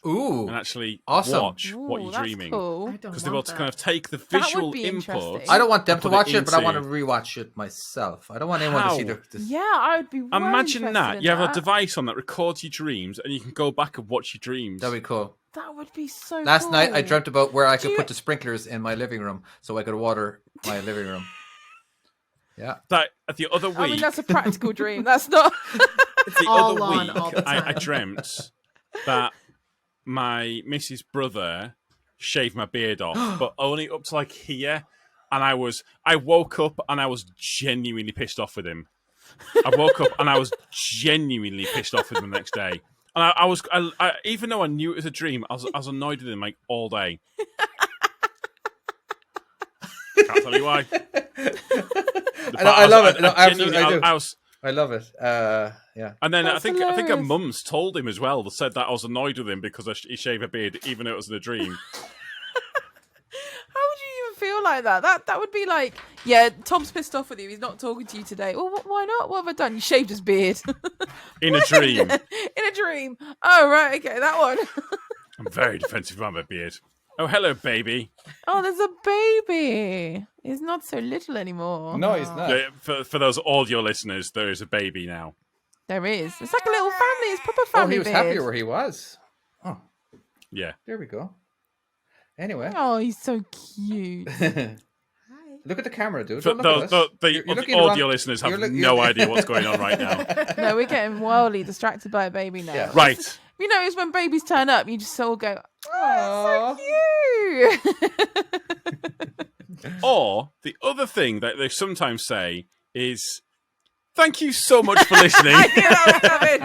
Ooh, and actually watch what you're dreaming. Because they're able to kind of take the that visual input. I don't want them to watch it, but I want to rewatch it myself. I don't want anyone to see this. Yeah, I would be. Imagine that you have a device on that records your dreams, and you can go back and watch your dreams. That'd be cool. That would be so. Last night I dreamt about where I could put the sprinklers in my living room, so I could water my living room. Yeah. That the other week. I mean, that's a practical dream. That's not. The other week, I dreamt that my Mrs. brother shaved my beard off, but only up to like here. And I woke up and I was genuinely pissed off with him. I woke up and I was genuinely pissed off with him the next day. And I even though I knew it was a dream, I was annoyed with him like all day. Can't tell you why. I love it. No, absolutely, I do. I love it. Yeah. And then I think her mum's told him as well. They said that I was annoyed with him because he shaved a beard, even though it was in a dream. How would you even feel like that? That would be like, yeah, Tom's pissed off with you. He's not talking to you today. Well, why not? What have I done? You shaved his beard. In a dream. In a dream. Oh, right. Okay, that one. I'm very defensive about my beard. Oh, hello, baby. Oh, there's a baby. He's not so little anymore. No, he's not. For those audio listeners, there is a baby now. There is. It's like a little family. It's proper family. Oh, he was beard. happier where he was. Oh, yeah. There we go. Anyway. Oh, he's so cute. Look at the camera, dude. The audio listeners have no idea what's going on right now. No, we're getting wildly distracted by a baby now. Yeah. Right. You notice when babies turn up, you just all go, "Oh, so cute." Or the other thing that they sometimes say is, "Thank you so much for listening." I knew that was coming.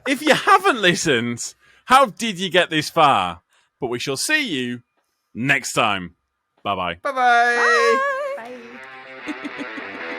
If you haven't listened, how did you get this far? But we shall see you next time. Bye-bye. Bye-bye. Bye.